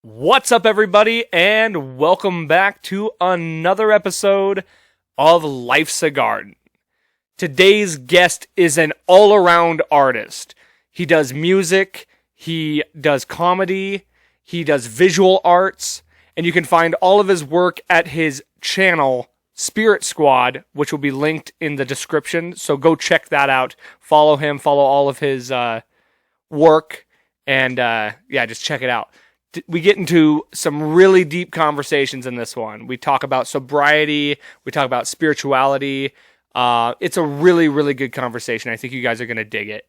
What's up, everybody, and welcome back to another episode of Life's a Garden. Today's guest is an all-around artist. He does music, he does comedy, he does visual arts, and you can find all of his work at his channel, Spirit Squad, which will be linked in the description, so go check that out. Follow him, follow all of his work, and just check it out. We get into some really deep conversations in this one. We talk about sobriety. We talk about spirituality. It's a really, really good conversation. I think you guys are going to dig it.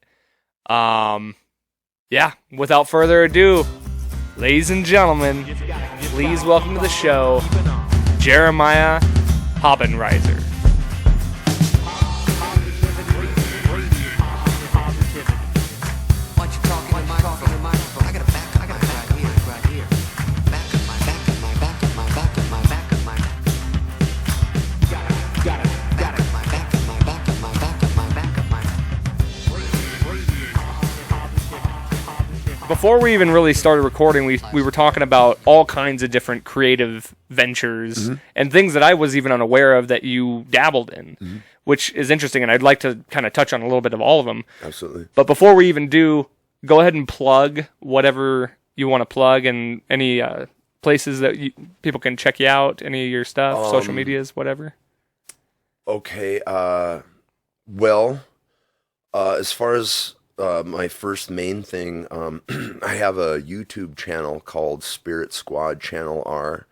Without further ado, ladies and gentlemen, please welcome to the show, Jeremiah Haubenreiser. Before we even really started recording, we were talking about all kinds of different creative ventures and things that I was even unaware of that you dabbled in, which is interesting, and I'd like to kind of touch on a little bit of all of them. Absolutely. But before we even do, go ahead and plug whatever you want to plug and any places that people can check you out, any of your stuff, social medias, whatever. Okay. As far as my first main thing, I have a YouTube channel called Spirit Squad Channel R,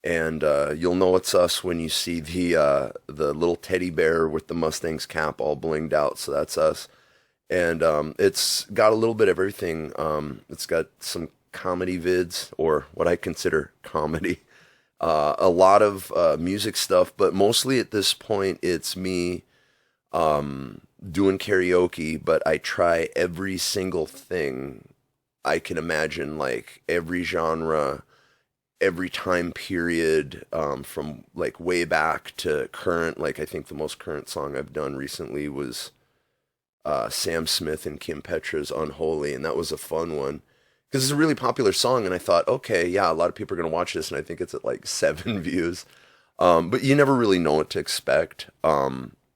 and you'll know it's us when you see the little teddy bear with the Mustang's cap all blinged out, so that's us. And it's got a little bit of everything. It's got some comedy vids, or what I consider comedy, a lot of music stuff, but mostly at this point it's me doing karaoke, but I try every single thing I can imagine, like every genre, every time period, from like way back to current. Like I think the most current song I've done recently was Sam Smith and Kim Petras' Unholy, and that was a fun one because it's a really popular song, and I thought, okay, yeah, a lot of people are going to watch this, and I think it's at like 7 views, but you never really know what to expect.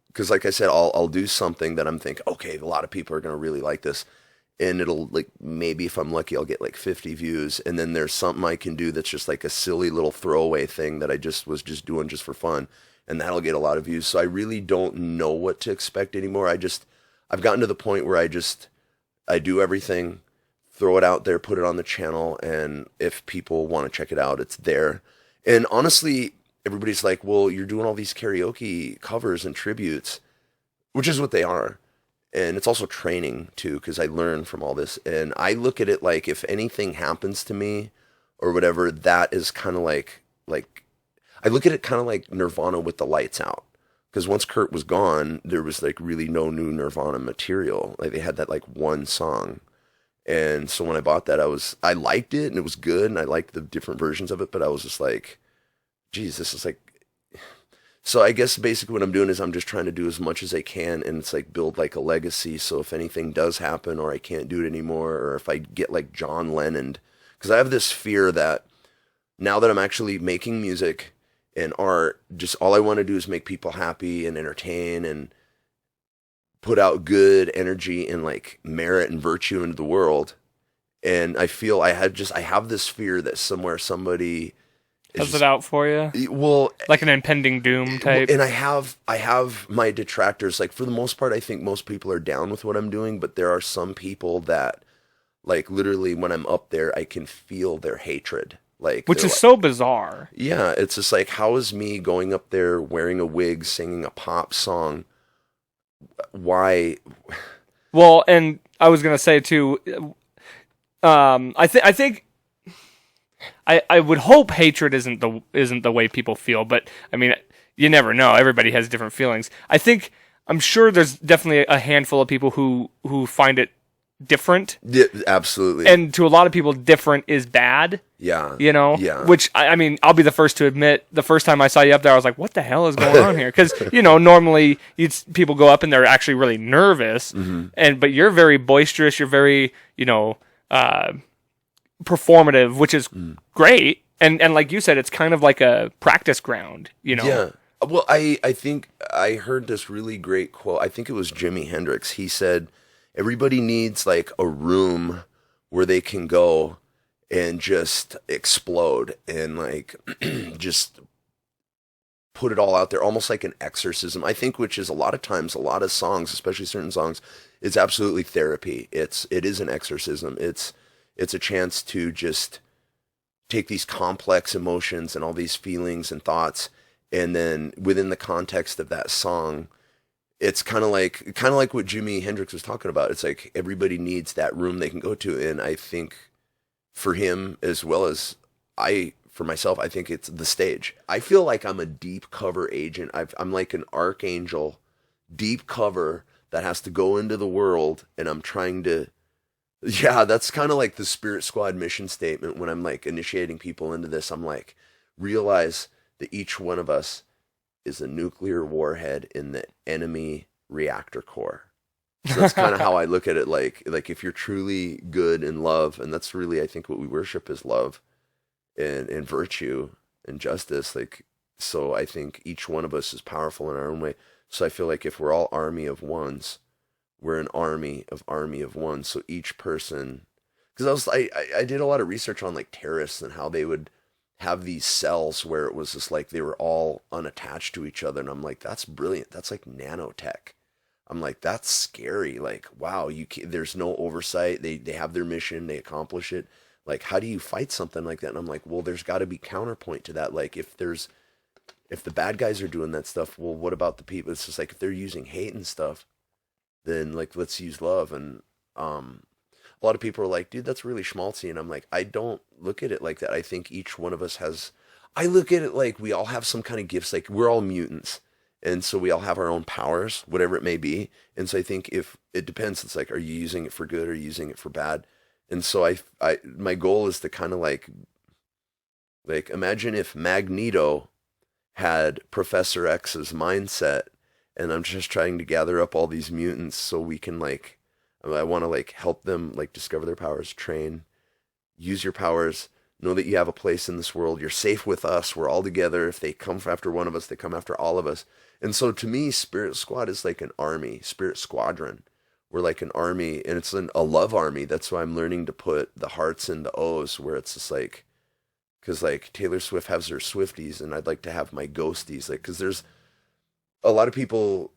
Because like I said, I'll do something that I'm thinking, okay, a lot of people are going to really like this. And it'll, like, maybe if I'm lucky, I'll get like 50 views. And then there's something I can do that's just like a silly little throwaway thing that I was just doing just for fun. And that'll get a lot of views. So I really don't know what to expect anymore. I've gotten to the point where I do everything, throw it out there, put it on the channel. And if people want to check it out, it's there. And honestly, everybody's like, well, you're doing all these karaoke covers and tributes, which is what they are. And it's also training, too, because I learn from all this. And I look at it like if anything happens to me or whatever, that is kind of like I look at it kind of like Nirvana with the lights out. Because once Kurt was gone, there was like really no new Nirvana material. Like they had that like one song. And so when I bought that, I liked it and it was good. And I liked the different versions of it. But I was just like, geez, this is like, so I guess basically what I'm doing is I'm just trying to do as much as I can, and it's like build like a legacy. So if anything does happen, or I can't do it anymore, or if I get like John Lennon, because I have this fear that now that I'm actually making music and art, just all I want to do is make people happy and entertain and put out good energy and like merit and virtue into the world. And I feel I have this fear that somewhere somebody has it out for you? Well, like an impending doom type. And I have my detractors. Like for the most part, I think most people are down with what I'm doing, but there are some people that, like literally, when I'm up there, I can feel their hatred. Which is so bizarre. Yeah, it's just like, how is me going up there wearing a wig, singing a pop song? Why? Well, and I was gonna say too. I think. I would hope hatred isn't the way people feel, but I mean, you never know. Everybody has different feelings. I'm sure there's definitely a handful of people who find it different. Yeah, absolutely. And to a lot of people, different is bad. Yeah. You know? Yeah. Which, I mean, I'll be the first to admit, the first time I saw you up there, I was like, what the hell is going on here? Because, you know, normally people go up and they're actually really nervous, but you're very boisterous. You're very, performative, which is great. And like you said, it's kind of like a practice ground, you know? Yeah. Well, I think I heard this really great quote. I think it was Jimi Hendrix. He said, everybody needs like a room where they can go and just explode and like just put it all out there, almost like an exorcism. I think, which is a lot of times, a lot of songs, especially certain songs, it's absolutely therapy. It is an exorcism. It's a chance to just take these complex emotions and all these feelings and thoughts, and then within the context of that song, it's kind of like what Jimi Hendrix was talking about. It's like everybody needs that room they can go to, and I think for him as well as for myself, I think it's the stage. I feel like I'm a deep cover agent. I'm like an archangel, deep cover that has to go into the world, and I'm trying to. Yeah, that's kind of like the Spirit Squad mission statement when I'm like initiating people into this. I'm like, realize that each one of us is a nuclear warhead in the enemy reactor core. So that's kind of how I look at it. Like if you're truly good in love, and that's really, I think, what we worship is love and virtue and justice. Like, so I think each one of us is powerful in our own way. So I feel like if we're all army of ones, we're an army of one. So each person, because I did a lot of research on like terrorists and how they would have these cells where it was just like they were all unattached to each other, and I'm like, that's brilliant. That's like nanotech. I'm like, that's scary. Like, wow, there's no oversight. They have their mission, they accomplish it. Like, how do you fight something like that? And I'm like, well, there's got to be counterpoint to that. Like, if the bad guys are doing that stuff, well, what about the people? It's just like if they're using hate and stuff, then like let's use love. And a lot of people are like, dude, that's really schmaltzy. And I'm like, I don't look at it like that. I think each one of us I look at it like we all have some kind of gifts. Like we're all mutants, and so we all have our own powers, whatever it may be. And so I think if it depends, it's like, are you using it for good or are you using it for bad? And so my goal is to kind of like imagine if Magneto had Professor X's mindset, and I'm just trying to gather up all these mutants so we can like, I want to like help them like discover their powers, train, use your powers, know that you have a place in this world. You're safe with us. We're all together. If they come after one of us, they come after all of us. And so to me, Spirit Squad is like an army, Spirit Squadron. We're like an army, and it's a love army. That's why I'm learning to put the hearts in the O's, where it's just like, because like Taylor Swift has her Swifties, and I'd like to have my ghosties. Like, because there's a lot of people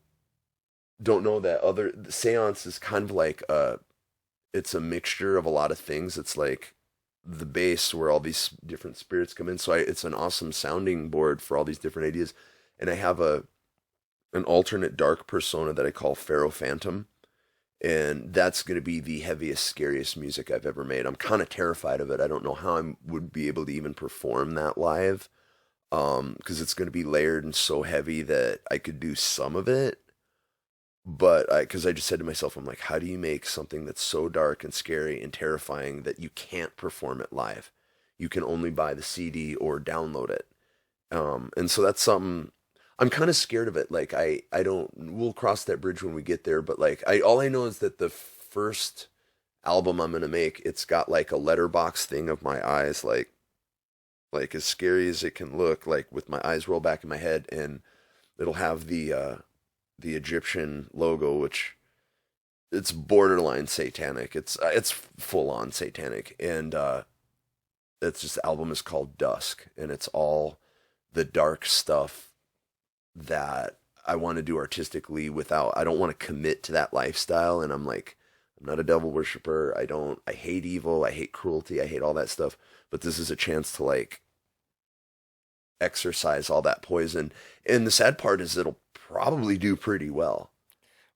don't know that seance is kind of like it's a mixture of a lot of things. It's like the base where all these different spirits come in. So it's an awesome sounding board for all these different ideas. And I have an alternate dark persona that I call Pharaoh Phantom. And that's going to be the heaviest, scariest music I've ever made. I'm kind of terrified of it. I don't know how I would be able to even perform that live. Because it's going to be layered and so heavy that I could do some of it. But because I just said to myself, I'm like, how do you make something that's so dark and scary and terrifying that you can't perform it live? You can only buy the CD or download it. And so that's something I'm kind of scared of it. Like we'll cross that bridge when we get there. But like, all I know is that the first album I'm going to make, it's got like a letterbox thing of my eyes, like as scary as it can look, like with my eyes roll back in my head, and it'll have the Egyptian logo, which it's borderline satanic. It's full on satanic, and it's just, the album is called Dusk, and it's all the dark stuff that I want to do artistically I don't want to commit to that lifestyle. And I'm like, I'm not a devil worshiper. I hate evil. I hate cruelty. I hate all that stuff. But this is a chance to like exercise all that poison. And the sad part is it'll probably do pretty well.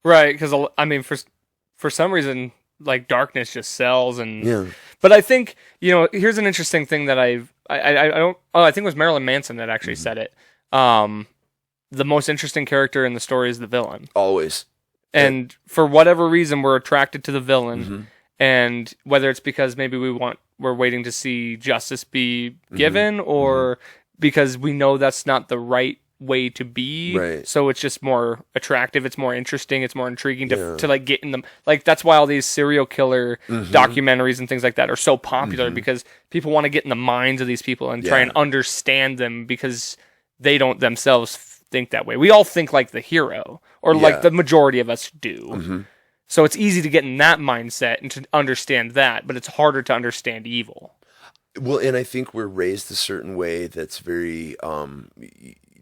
Right. Because I mean, for some reason, like darkness just sells. And yeah. But I think, here's an interesting thing that I think it was Marilyn Manson that actually said it. The most interesting character in the story is the villain. Always. And for whatever reason, we're attracted to the villain. And whether it's because maybe we're waiting to see justice be given, or because we know that's not the right way to be. Right. So it's just more attractive. It's more interesting. It's more intriguing Yeah. to like get in them. Like that's why all these serial killer documentaries and things like that are so popular because people want to get in the minds of these people and try and understand them because they don't themselves think that way. We all think like the hero, or like the majority of us do. So it's easy to get in that mindset and to understand that, but it's harder to understand evil. Well, and I think we're raised a certain way that's very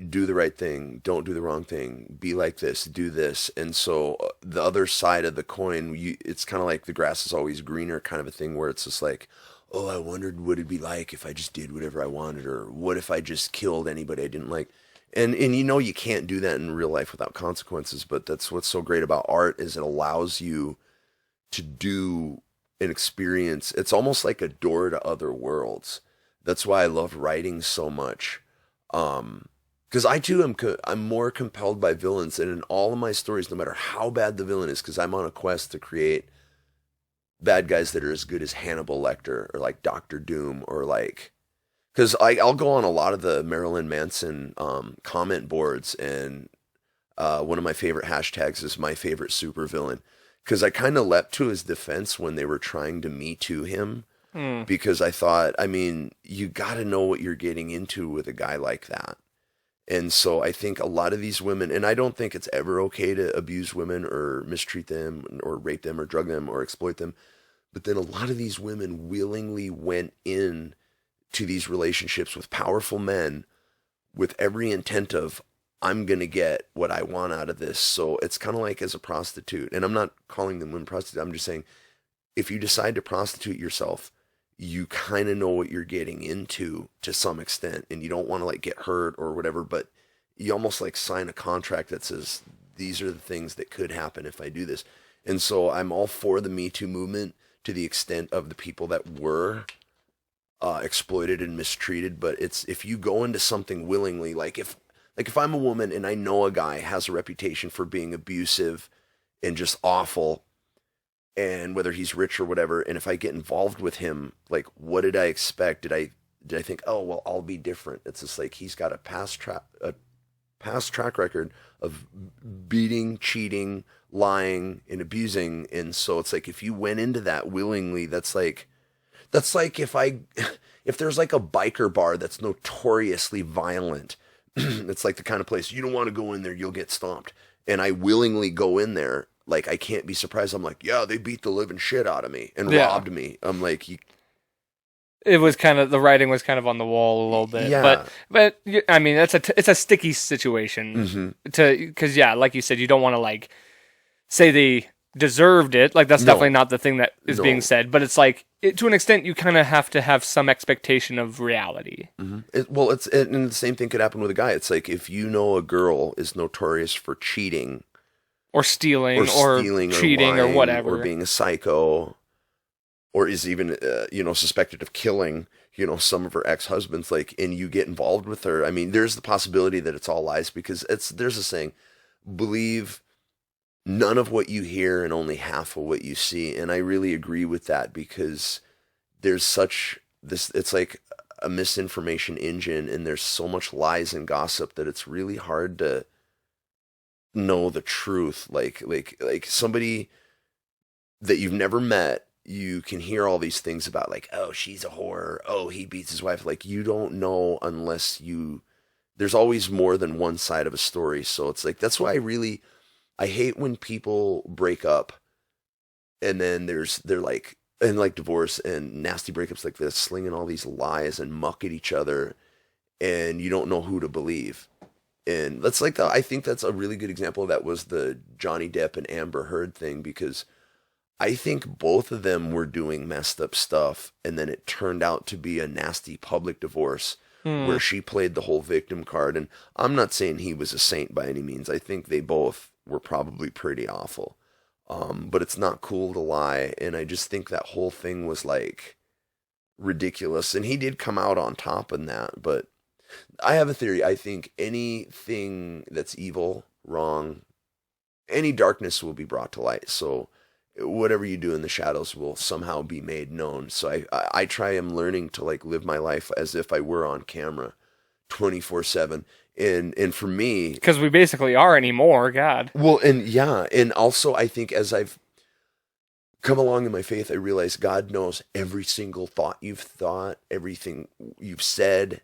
do the right thing, don't do the wrong thing, be like this, do this. And so the other side of the coin, it's kind of like the grass is always greener kind of a thing, where it's just like, oh, I wondered what it'd be like if I just did whatever I wanted, or what if I just killed anybody I didn't like. And you know, you can't do that in real life without consequences, but that's what's so great about art, is it allows you to do an experience. It's almost like a door to other worlds. That's why I love writing so much. Because I too I'm more compelled by villains, and in all of my stories, no matter how bad the villain is, because I'm on a quest to create bad guys that are as good as Hannibal Lecter, or like Doctor Doom, or like, because I'll go on a lot of the Marilyn Manson comment boards, and one of my favorite hashtags is my favorite supervillain, because I kind of leapt to his defense when they were trying to Me Too him, because I thought, I mean, you got to know what you're getting into with a guy like that. And so I think a lot of these women, and I don't think it's ever okay to abuse women or mistreat them or rape them or drug them or exploit them, but then a lot of these women willingly went in to these relationships with powerful men with every intent of, I'm going to get what I want out of this. So it's kind of like as a prostitute, and I'm not calling them women prostitutes, I'm just saying, if you decide to prostitute yourself, you kind of know what you're getting into to some extent, and you don't want to like get hurt or whatever, but you almost like sign a contract that says, these are the things that could happen if I do this. And so I'm all for the Me Too movement to the extent of the people that were exploited and mistreated. But it's, if you go into something willingly, like if I'm a woman and I know a guy has a reputation for being abusive and just awful, and whether he's rich or whatever, and if I get involved with him, like, what did I expect? Did I think, oh, well, I'll be different? It's just like, he's got a past track record of beating, cheating, lying, and abusing. And so it's like, if you went into that willingly, that's like if there's like a biker bar that's notoriously violent, it's like the kind of place you don't want to go in there, you'll get stomped. And I willingly go in there, like, I can't be surprised. I'm like, yeah, they beat the living shit out of me and robbed me. I'm like, it was kind of, the writing was kind of on the wall a little bit. Yeah. But I mean, it's a sticky situation because like you said, you don't want to like say they deserved it. Like, that's definitely not the thing that is being said, but it's like, to an extent, you kind of have to have some expectation of reality. And the same thing could happen with a guy. It's like, if you know a girl is notorious for cheating, or stealing or cheating, or whatever, or being a psycho, or is even suspected of killing some of her ex-husbands, like, and you get involved with her, I mean, there's the possibility that it's all lies, because there's a saying, believe none of what you hear and only half of what you see. And I really agree with that, because there's it's like a misinformation engine, and there's so much lies and gossip that it's really hard to know the truth. Like somebody that you've never met, you can hear all these things about, like, oh, she's a whore, oh, he beats his wife. Like, you don't know unless there's always more than one side of a story. So it's like, that's why I hate when people break up and then they're like, and like divorce and nasty breakups like this, slinging all these lies and muck at each other, and you don't know who to believe. And that's like I think that's a really good example of that, was the Johnny Depp and Amber Heard thing, because I think both of them were doing messed up stuff, and then it turned out to be a nasty public divorce where she played the whole victim card. And I'm not saying he was a saint by any means. I think they both were probably pretty awful. But it's not cool to lie. And I just think that whole thing was like ridiculous. And he did come out on top in that. But I have a theory. I think anything that's evil, wrong, any darkness will be brought to light. So whatever you do in the shadows will somehow be made known. So I try, am learning to like live my life as if I were on camera, 24/7. And for me, Because we basically are anymore, God. well, and yeah, and also I think as I've come along in my faith, I realize God knows every single thought you've thought, everything you've said,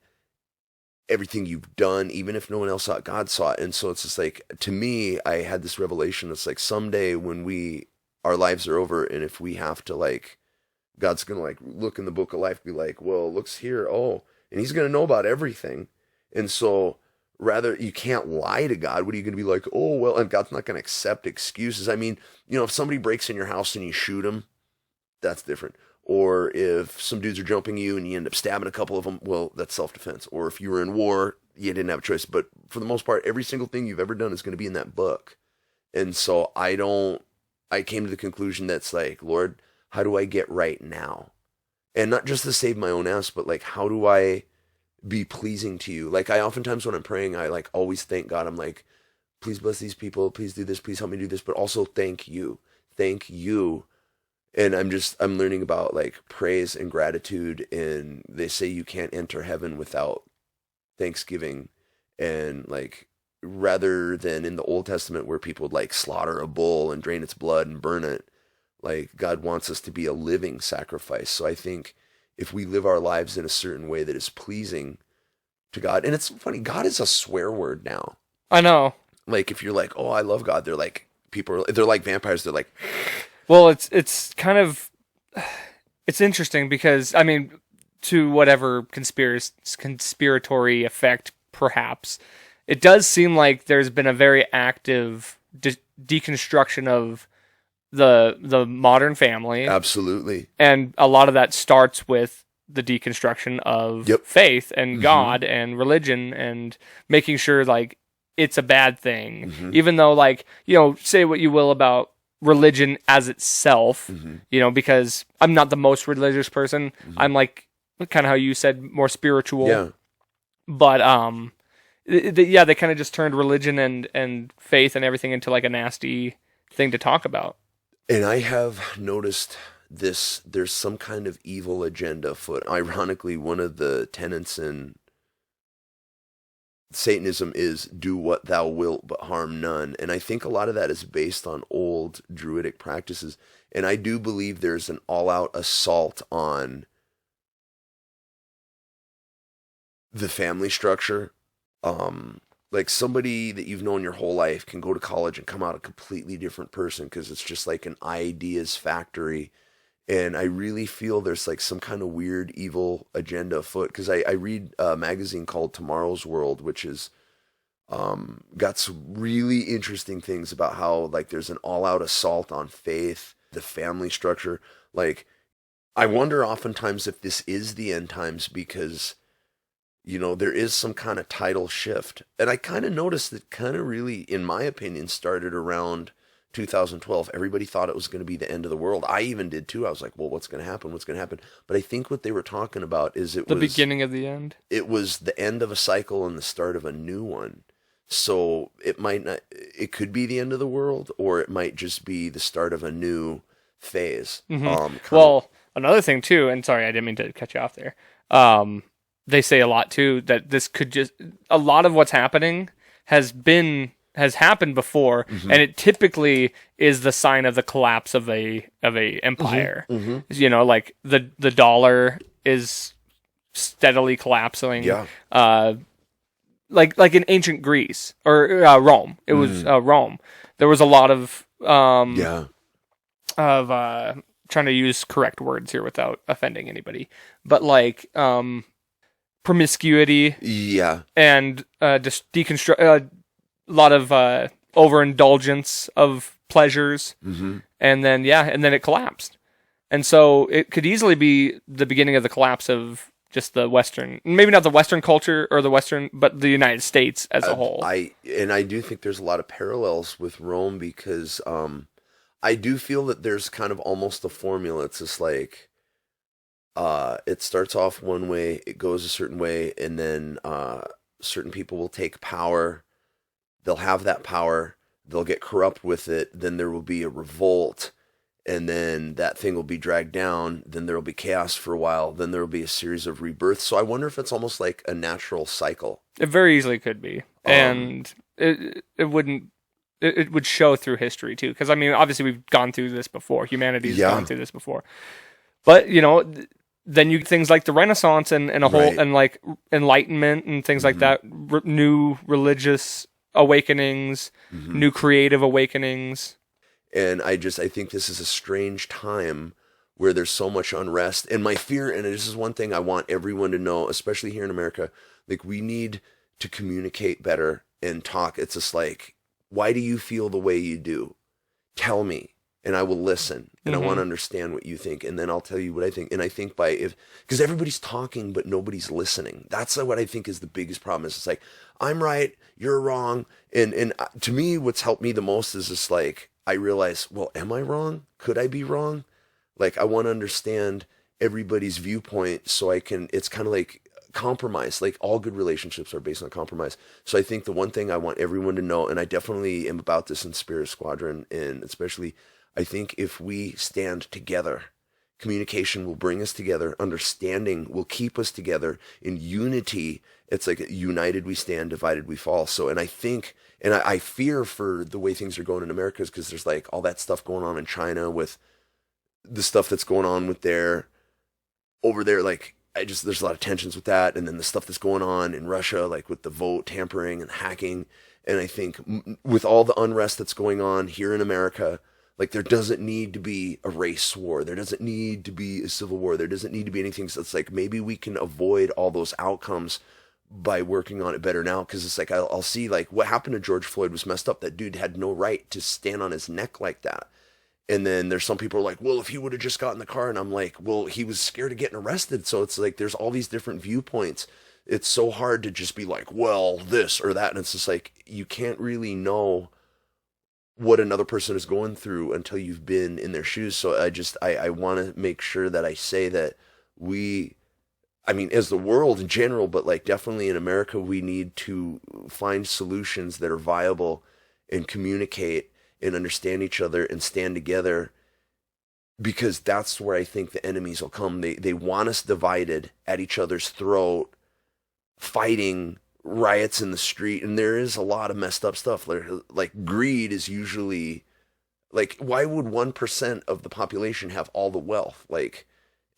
everything you've done, even if no one else saw it, God saw it. And so it's just like, to me, I had this revelation. It's like someday when our lives are over, and if we have to, like, God's going to, like, look in the book of life, be like, well, looks here. Oh, and he's going to know about everything. And so rather, you can't lie to God. What are you going to be like? Oh, well, and God's not going to accept excuses. I mean, if somebody breaks in your house and you shoot them, that's different. Or if some dudes are jumping you and you end up stabbing a couple of them, well, that's self-defense. Or if you were in war, you didn't have a choice. But for the most part, every single thing you've ever done is going to be in that book. And so I came to the conclusion that's like, Lord, how do I get right now? And not just to save my own ass, but like, how do I be pleasing to you? Like, I oftentimes when I'm praying, I like always thank God. I'm like, please bless these people. Please do this. Please help me do this. But also thank you. Thank you. And I'm learning about like praise and gratitude. And they say you can't enter heaven without thanksgiving. And like, rather than in the Old Testament where people would like slaughter a bull and drain its blood and burn it, like God wants us to be a living sacrifice. So I think if we live our lives in a certain way that is pleasing to God, and it's funny, God is a swear word now. I know. Like if you're like, oh, I love God, they're like, they're like vampires. They're like, well, it's kind of, it's interesting because, I mean, to whatever conspiratory effect, perhaps, it does seem like there's been a very active deconstruction of the modern family. Absolutely. And a lot of that starts with the deconstruction of faith and God and religion, and making sure like it's a bad thing, even though, like, say what you will about religion as itself, because I'm not the most religious person. I'm like, kind of how you said, more spiritual. Yeah. But they kind of just turned religion and faith and everything into like a nasty thing to talk about. And I have noticed this, there's some kind of evil agenda afoot. Ironically, one of the tenets in Satanism is do what thou wilt but harm none. And I think a lot of that is based on old Druidic practices. And I do believe there's an all-out assault on the family structure. Like somebody that you've known your whole life can go to college and come out a completely different person because it's just like an ideas factory. And I really feel there's like some kind of weird evil agenda afoot, because I read a magazine called Tomorrow's World, which is got some really interesting things about how like there's an all-out assault on faith, the family structure. Like, I wonder oftentimes if this is the end times, because there is some kind of tidal shift. And I kind of noticed that kind of really, in my opinion, started around 2012. Everybody thought it was going to be the end of the world. I even did too. I was like, well, what's going to happen? What's going to happen? But I think what they were talking about is the beginning of the end. It was the end of a cycle and the start of a new one. So it could be the end of the world, or it might just be the start of a new phase. Another thing too, and sorry, I didn't mean to cut you off there. They say a lot too that this could a lot of what's happening has happened before, and it typically is the sign of the collapse of a empire. Like the dollar is steadily collapsing. Yeah. Like in ancient Greece or Rome, it was Rome. There was a lot of trying to use correct words here without offending anybody, but like promiscuity, and just deconstruct a lot of overindulgence of pleasures, and then it collapsed, and so it could easily be the beginning of the collapse of just the Western, maybe not the Western culture or but the United States as a whole. I do think there's a lot of parallels with Rome, because I do feel that there's kind of almost a formula. It's just like, it starts off one way, it goes a certain way, and then certain people will take power. They'll have that power. They'll get corrupt with it. Then there will be a revolt, and then that thing will be dragged down, then there'll be chaos for a while, then there'll be a series of rebirths. So I wonder if it's almost like a natural cycle. It very easily could be. And it would show through history too. Because, I mean, obviously we've gone through this before. Humanity's gone through this before. But, you know, then you things like the Renaissance and a whole, and like Enlightenment and things like that, new religious awakenings, new creative awakenings. And I think this is a strange time where there's so much unrest. And my fear, and this is one thing I want everyone to know, especially here in America, like, we need to communicate better and talk. It's just like, why do you feel the way you do? Tell me, and I will listen, and I want to understand what you think, and then I'll tell you what I think. And I think because everybody's talking, but nobody's listening. That's what I think is the biggest problem. Is it's like, I'm right, you're wrong. And to me, what's helped me the most is just like, I realize, well, am I wrong? Could I be wrong? Like, I want to understand everybody's viewpoint so I can, it's kind of like compromise. Like, all good relationships are based on compromise. So I think the one thing I want everyone to know, and I definitely am about this in Spirit Squadron, and especially, I think if we stand together, communication will bring us together. Understanding will keep us together. In unity, it's like united we stand, divided we fall. So, and I think, and I fear for the way things are going in America, because there's like all that stuff going on in China with the stuff that's going on with over there. Like, there's a lot of tensions with that. And then the stuff that's going on in Russia, like with the vote tampering and hacking. And I think with all the unrest that's going on here in America, like, there doesn't need to be a race war. There doesn't need to be a civil war. There doesn't need to be anything. So it's like, maybe we can avoid all those outcomes by working on it better now. Because it's like, I'll see, like, what happened to George Floyd was messed up. That dude had no right to stand on his neck like that. And then there's some people who are like, well, if he would have just got in the car. And I'm like, well, he was scared of getting arrested. So it's like, there's all these different viewpoints. It's so hard to just be like, well, this or that. And it's just like, you can't really know what another person is going through until you've been in their shoes. So I want to make sure that I say that as the world in general, but like definitely in America, we need to find solutions that are viable and communicate and understand each other and stand together, because that's where I think the enemies will come. They want us divided, at each other's throat, fighting, riots in the street, and there is a lot of messed up stuff. Like greed is usually, like, why would 1% of the population have all the wealth? Like,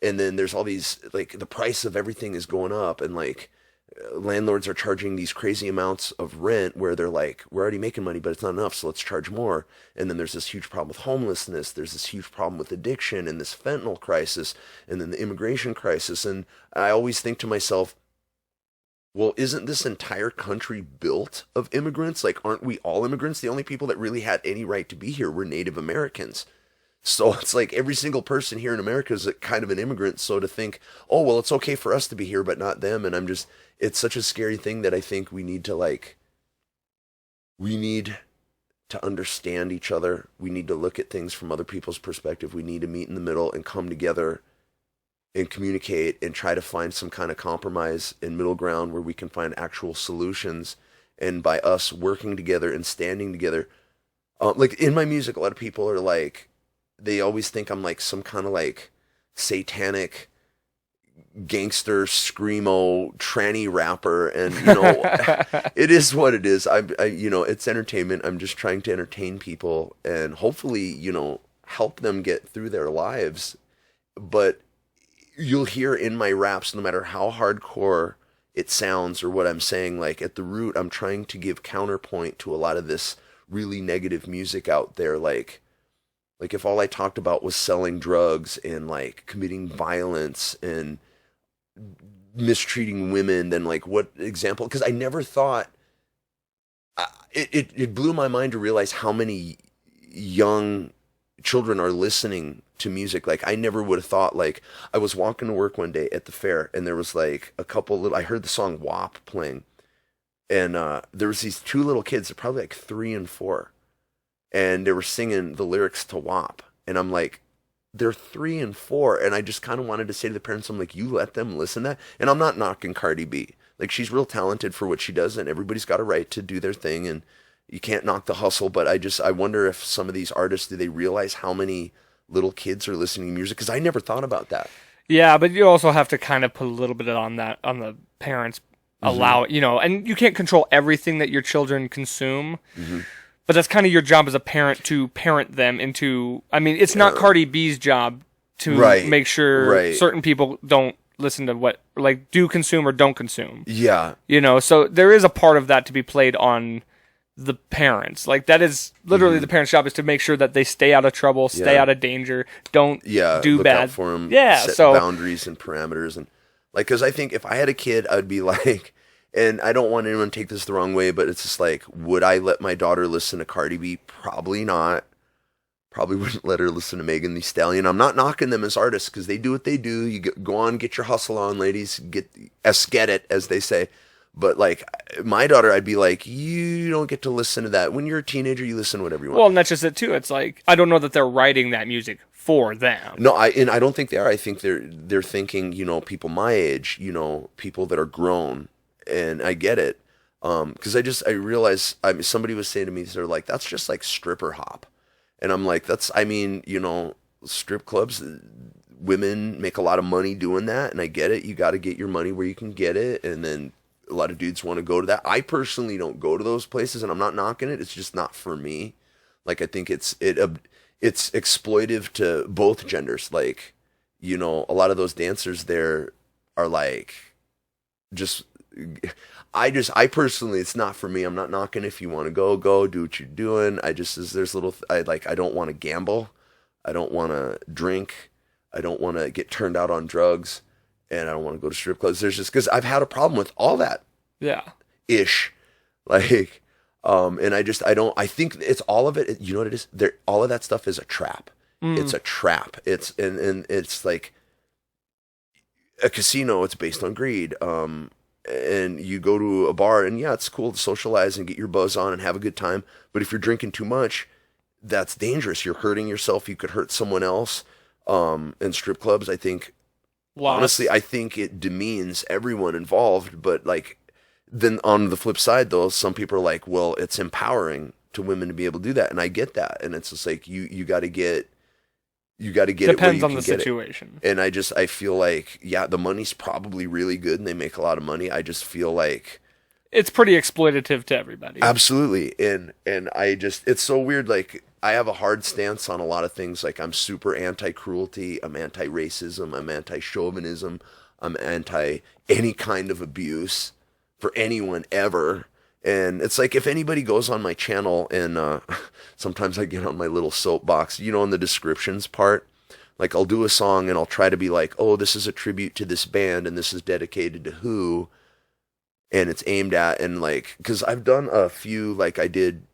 and then there's all these, like, the price of everything is going up, and like landlords are charging these crazy amounts of rent where they're like, we're already making money, but it's not enough, so let's charge more. And then there's this huge problem with homelessness. There's this huge problem with addiction and this fentanyl crisis, and then the immigration crisis. And I always think to myself, well, isn't this entire country built of immigrants? Like, aren't we all immigrants? The only people that really had any right to be here were Native Americans. So it's like every single person here in America is kind of an immigrant. So to think, oh, well, it's okay for us to be here, but not them. And it's such a scary thing that I think we need to understand each other. We need to look at things from other people's perspective. We need to meet in the middle and come together and communicate and try to find some kind of compromise and middle ground where we can find actual solutions. And by us working together and standing together, like in my music, a lot of people are like, they always think I'm like some kind of like satanic gangster screamo tranny rapper, and it is what it is. I it's entertainment. I'm just trying to entertain people and hopefully help them get through their lives. But you'll hear in my raps, no matter how hardcore it sounds or what I'm saying, like at the root, I'm trying to give counterpoint to a lot of this really negative music out there. Like if all I talked about was selling drugs and like committing violence and mistreating women, then like what example? Because I never thought, it blew my mind to realize how many young children are listening to music. Like I never would have thought. Like I was walking to work one day at the fair, and there was like a couple I heard the song WAP playing, and there was these two little kids, they're probably like 3 and 4, and they were singing the lyrics to WAP, and I'm like, they're 3 and 4, and I just kind of wanted to say to the parents, I'm like, you let them listen to that. And I'm not knocking Cardi B, like she's real talented for what she does, and everybody's got a right to do their thing, and you can't knock the hustle. But I wonder if some of these artists, do they realize how many little kids are listening to music, because I never thought about that. Yeah, but you also have to kind of put a little bit on the parents allow, and you can't control everything that your children consume. But that's kind of your job as a parent to parent them into, I mean, it's not Cardi B's job to make sure certain people don't listen to what, like, do consume or don't consume. Yeah. So there is a part of that to be played on the parents. Like, that is literally the parents' job, is to make sure that they stay out of trouble, stay out of danger, don't do look bad out for them, set so boundaries and parameters. And like, because I think if I had a kid, I'd be like, and I don't want anyone to take this the wrong way, but it's just like, would I let my daughter listen to Cardi B? Probably not. Probably wouldn't let her listen to Megan Thee Stallion. I'm not knocking them as artists, because they do what they do. You go on, get your hustle on, ladies. Get it, as they say. But like my daughter, I'd be like, you don't get to listen to that. When you're a teenager, you listen to whatever you want. Well, and that's just it too. It's like, I don't know that they're writing that music for them. No, I don't think they are. I think they're thinking, people my age, people that are grown, and I get it. Because I realize, somebody was saying to me, they're like, that's just like stripper hop. And I'm like, strip clubs, women make a lot of money doing that, and I get it. You got to get your money where you can get it, and then a lot of dudes want to go to that. I personally don't go to those places, and I'm not knocking it. It's just not for me. Like, I think it's exploitive to both genders. Like, a lot of those dancers there are like, I personally, it's not for me. I'm not knocking. If you want to go do what you're doing. I don't want to gamble. I don't want to drink. I don't want to get turned out on drugs. And I don't want to go to strip clubs. There's just, because I've had a problem with all that. Yeah. Ish. Like, and I think it's all of it. You know what it is? All of that stuff is a trap. It's a trap. And it's like a casino. It's based on greed. And you go to a bar, and yeah, it's cool to socialize and get your buzz on and have a good time. But if you're drinking too much, that's dangerous. You're hurting yourself. You could hurt someone else. And strip clubs, I think, honestly, I think it demeans everyone involved. But like, then on the flip side, though, some people are like, well, it's empowering to women to be able to do that, and I get that. And it's just like, you got to get depends on the situation. And I feel like, yeah, the money's probably really good, and they make a lot of money. I just feel like it's pretty exploitative to everybody. Absolutely. And it's so weird. Like, I have a hard stance on a lot of things. Like, I'm super anti-cruelty. I'm anti-racism. I'm anti-chauvinism. I'm anti any kind of abuse for anyone ever. And it's like, if anybody goes on my channel, and sometimes I get on my little soapbox, in the descriptions part, like, I'll do a song and I'll try to be like, oh, this is a tribute to this band, and this is dedicated to who, and it's aimed at, and like, because I've done a few, like I did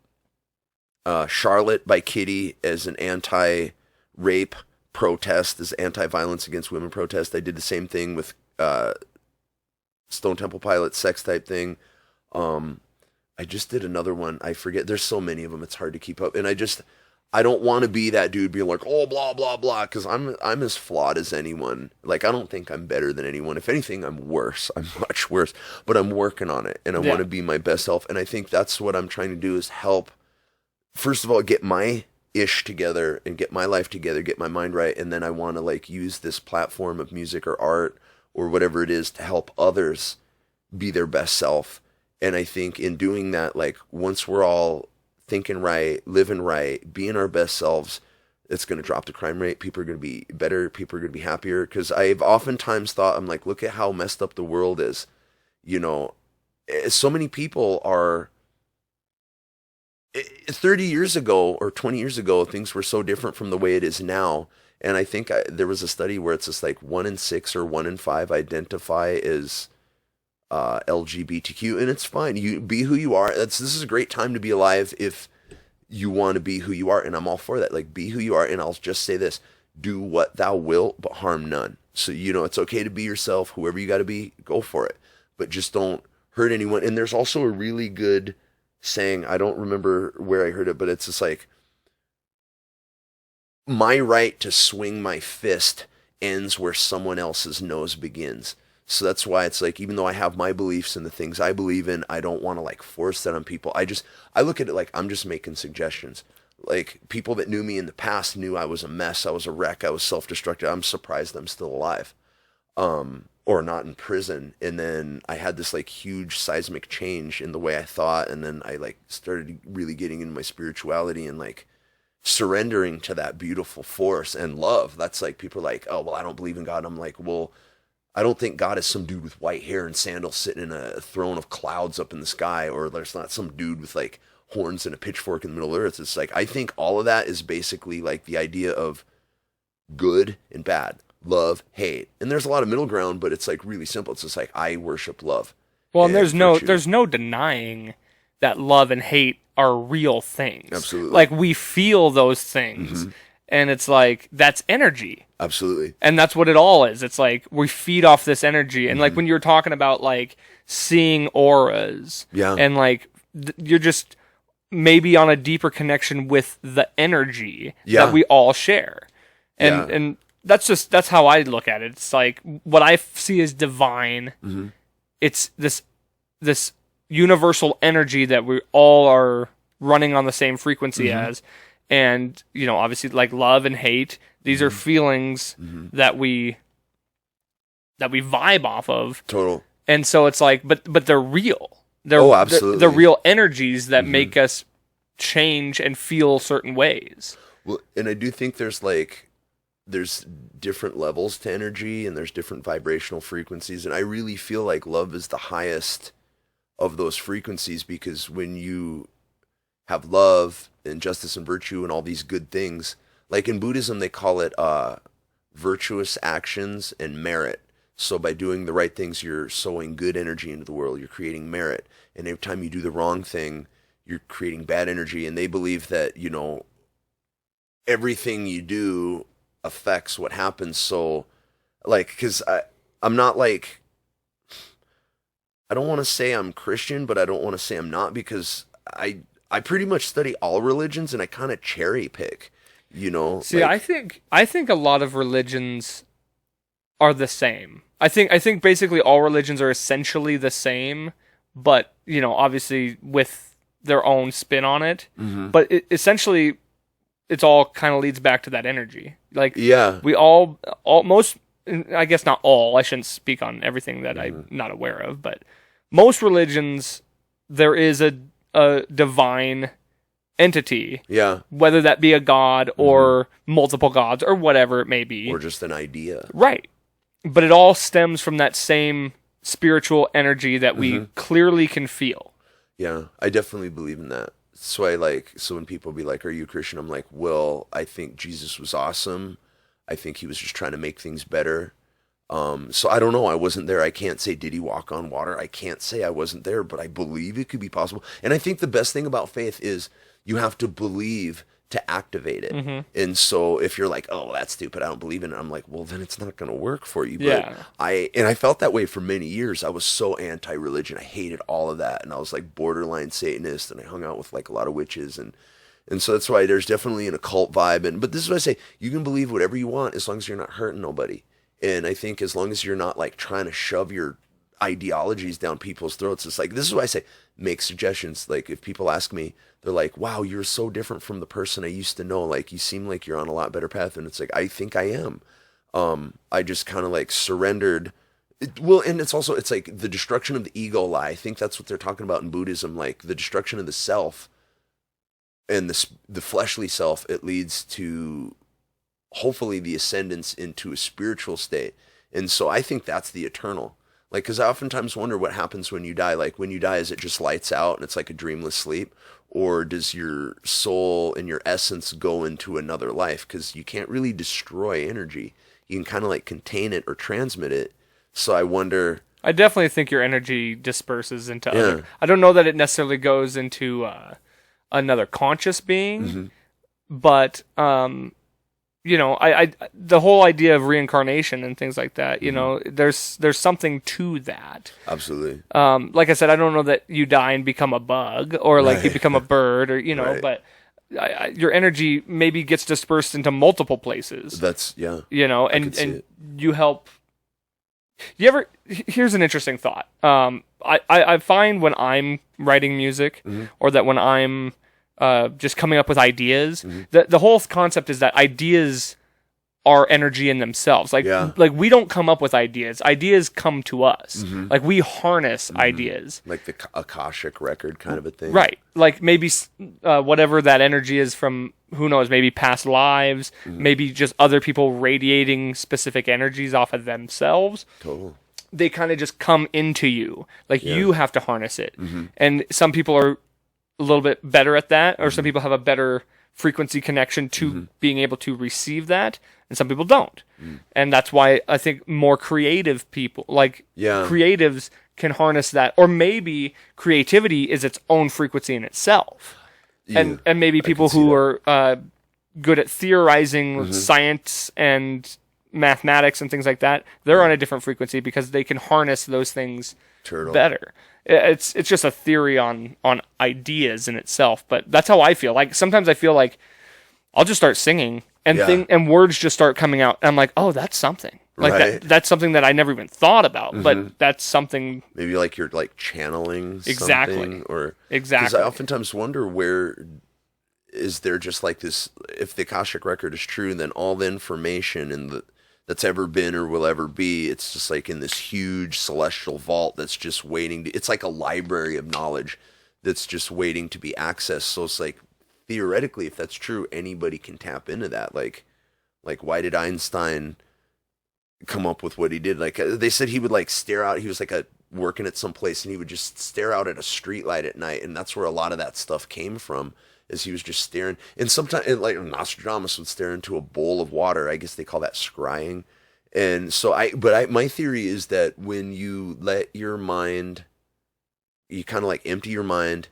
Charlotte by Kitty as an anti-rape protest, as anti-violence against women protest. I did the same thing with Stone Temple Pilots sex type thing. I just did another one. I forget. There's so many of them. It's hard to keep up. And I don't want to be that dude being like, oh, blah, blah, blah. Because I'm as flawed as anyone. Like, I don't think I'm better than anyone. If anything, I'm worse. I'm much worse. But I'm working on it. And I want to be my best self. And I think that's what I'm trying to do, is help, first of all, get my ish together and get my life together, get my mind right. And then I want to, like, use this platform of music or art or whatever it is to help others be their best self. And I think in doing that, like, once we're all thinking right, living right, being our best selves, it's going to drop the crime rate. People are going to be better. People are going to be happier. Because I've oftentimes thought, I'm like, look at how messed up the world is. So many people are, 30 years ago or 20 years ago, things were so different from the way it is now. And I think there was a study where it's just like 1 in 6 or 1 in 5 identify as LGBTQ, and it's fine. You be who you are. This is a great time to be alive if you want to be who you are, and I'm all for that. Like, be who you are, and I'll just say this: do what thou wilt, but harm none. So it's okay to be yourself. Whoever you got to be, go for it, but just don't hurt anyone. And there's also a really good saying. I don't remember where I heard it, but it's just like, my right to swing my fist ends where someone else's nose begins. So that's why it's like, even though I have my beliefs and the things I believe in, I don't want to like force that on people. I look at it like I'm just making suggestions. like people that knew me in the past knew I was a mess, I was a wreck, I was self-destructive. I'm surprised I'm still alive, or not in prison. And then I had this like huge seismic change in the way I thought, and then I like started really getting into my spirituality and like surrendering to that beautiful force and love. That's like, people are like, oh well, I don't believe in God. And I'm like, well, I don't think God is some dude with white hair and sandals sitting in a throne of clouds up in the sky, or there's not some dude with like horns and a pitchfork in the middle of the earth. It's like, I think all of that is basically like the idea of good and bad, love, hate. And there's a lot of middle ground, but it's like really simple. It's just like, I worship love. Well, and there's no denying that love and hate are real things. Absolutely. Like, we feel those things. And it's like, that's energy. Absolutely. And that's what it all is. It's like, we feed off this energy. And like when you're talking about like seeing auras, and like you're just maybe on a deeper connection with the energy that we all share. And that's how I look at it. It's like, what I see as divine, it's this universal energy that we all are running on the same frequency as. And, you know, obviously, like love and hate, these are feelings that we vibe off of. Total. And so it's like, but they're real. Absolutely. They're real energies that make us change and feel certain ways. Well, and I do think there's different levels to energy, and there's different vibrational frequencies. And I really feel like love is the highest of those frequencies, because when you have love and justice and virtue and all these good things, like in Buddhism, they call it virtuous actions and merit. So by doing the right things, you're sowing good energy into the world. You're creating merit. And every time you do the wrong thing, you're creating bad energy. And they believe that, you know, everything you do affects what happens. So, like, because I'm not like, I don't want to say I'm Christian, but I don't want to say I'm not, because I pretty much study all religions, and I kind of cherry pick, you know. See, like, I think a lot of religions are the same. I think basically all religions are essentially the same, but, you know, obviously with their own spin on it. But essentially, it's all kind of leads back to that energy. Like, we most, I guess not all, I shouldn't speak on everything that I'm not aware of, but most religions, there is a divine entity. Whether that be a god or multiple gods or whatever it may be. Or just an idea. Right. But it all stems from that same spiritual energy that we clearly can feel. Yeah, I definitely believe in that. So when people be like, are you a Christian? I'm like, well, I think Jesus was awesome. I think he was just trying to make things better. So I don't know. I wasn't there. I can't say, did he walk on water? I can't say I wasn't there, but I believe it could be possible. And I think the best thing about faith is you have to believe to activate it. And so if you're like, oh, that's stupid, I don't believe in it, I'm like, well, then it's not going to work for you. But I felt that way for many years. I was so anti-religion. I hated all of that. And I was like borderline Satanist, and I hung out with like a lot of witches. And so that's why there's definitely an occult vibe. But this is what I say, you can believe whatever you want as long as you're not hurting nobody. And I think as long as you're not like trying to shove your ideologies down people's throats, it's like, this is why I say, make suggestions. Like if people ask me, they're like, wow, you're so different from the person I used to know. Like you seem like you're on a lot better path. And it's like, I think I am. I just kind of like surrendered. And it's like the destruction of the ego lie. I think that's what they're talking about in Buddhism. Like the destruction of the self and the fleshly self, it leads to hopefully the ascendance into a spiritual state. And so I think that's the eternal. Like, because I oftentimes wonder what happens when you die. Like when you die, is it just lights out and it's like a dreamless sleep? Or does your soul and your essence go into another life? Because you can't really destroy energy. You can kind of like contain it or transmit it. So I wonder. I definitely think your energy disperses into other. I don't know that it necessarily goes into another conscious being, but you know, I the whole idea of reincarnation and things like that, you know, there's something to that. Absolutely. Like I said, I don't know that you die and become a bug or like you become a bird or, you know, but your energy maybe gets dispersed into multiple places. That's, you know, and you help. Here's an interesting thought. I find when I'm writing music or that when I'm just coming up with ideas. The whole concept is that ideas are energy in themselves. Like we don't come up with ideas. Ideas come to us. Like we harness ideas. Like the Akashic record kind of a thing. Right. Like maybe whatever that energy is from, who knows, maybe past lives, maybe just other people radiating specific energies off of themselves. Total. They kind of just come into you. Like you have to harness it. And some people are a little bit better at that, or some people have a better frequency connection to being able to receive that, and some people don't. And that's why I think more creative people, like creatives, can harness that. Or maybe creativity is its own frequency in itself. And maybe people who are good at theorizing science and mathematics and things like that, they're on a different frequency because they can harness those things better. It's just a theory on ideas in itself, but that's how I feel. Like sometimes I feel like I'll just start singing and and words just start coming out, and I'm like, oh, that's something. Like that's something that I never even thought about, but that's something. Maybe like you're like channeling something, or exactly. Because I oftentimes wonder, where is there just like this? If the Akashic record is true, then all the information and that's ever been or will ever be, it's just like in this huge celestial vault that's just waiting it's like a library of knowledge that's just waiting to be accessed. So it's like, theoretically, if that's true, anybody can tap into that. Like why did Einstein come up with what he did? Like they said he would like stare out, he was like working at some place, and he would just stare out at a street light at night, and that's where a lot of that stuff came from. As he was just staring, and sometimes like Nostradamus would stare into a bowl of water. I guess they call that scrying. And so my theory is that when you let your mind, you kind of like empty your mind.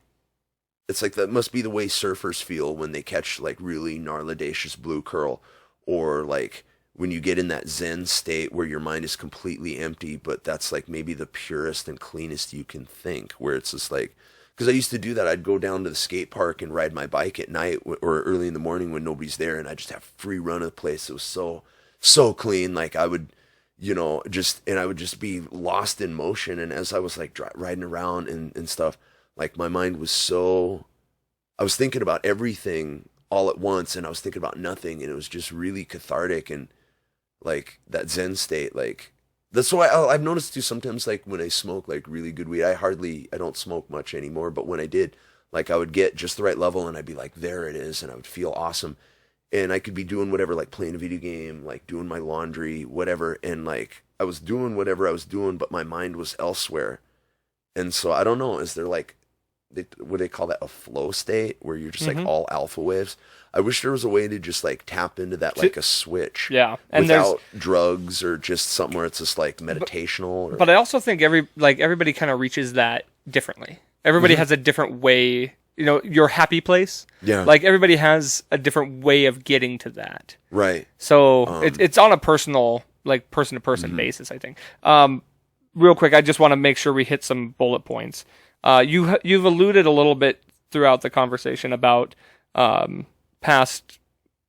It's like that must be the way surfers feel when they catch like really gnarladacious blue curl, or like when you get in that Zen state where your mind is completely empty, but that's like maybe the purest and cleanest you can think, where it's just like. Because I used to do that. I'd go down to the skate park and ride my bike at night or early in the morning when nobody's there, and I just have free run of the place. It was so clean. Like I would, I would just be lost in motion. And as I was like riding around and stuff, like my mind was I was thinking about everything all at once, and I was thinking about nothing, and it was just really cathartic. And like that Zen state, like. That's why I've noticed too, sometimes like when I smoke like really good weed, I don't smoke much anymore, but when I did, like I would get just the right level and I'd be like, there it is, and I would feel awesome. And I could be doing whatever, like playing a video game, like doing my laundry, whatever, and like I was doing whatever I was doing, but my mind was elsewhere. And so I don't know, is there like, what do they call that, a flow state where you're just like all alpha waves? I wish there was a way to just like tap into that like a switch. Yeah. And without drugs or just something where it's just like meditational. But I also think everybody kind of reaches that differently. Everybody has a different way, your happy place. Yeah. Like everybody has a different way of getting to that. Right. So it's on a personal, like person to person basis, I think. Real quick, I just want to make sure we hit some bullet points. You've alluded a little bit throughout the conversation about past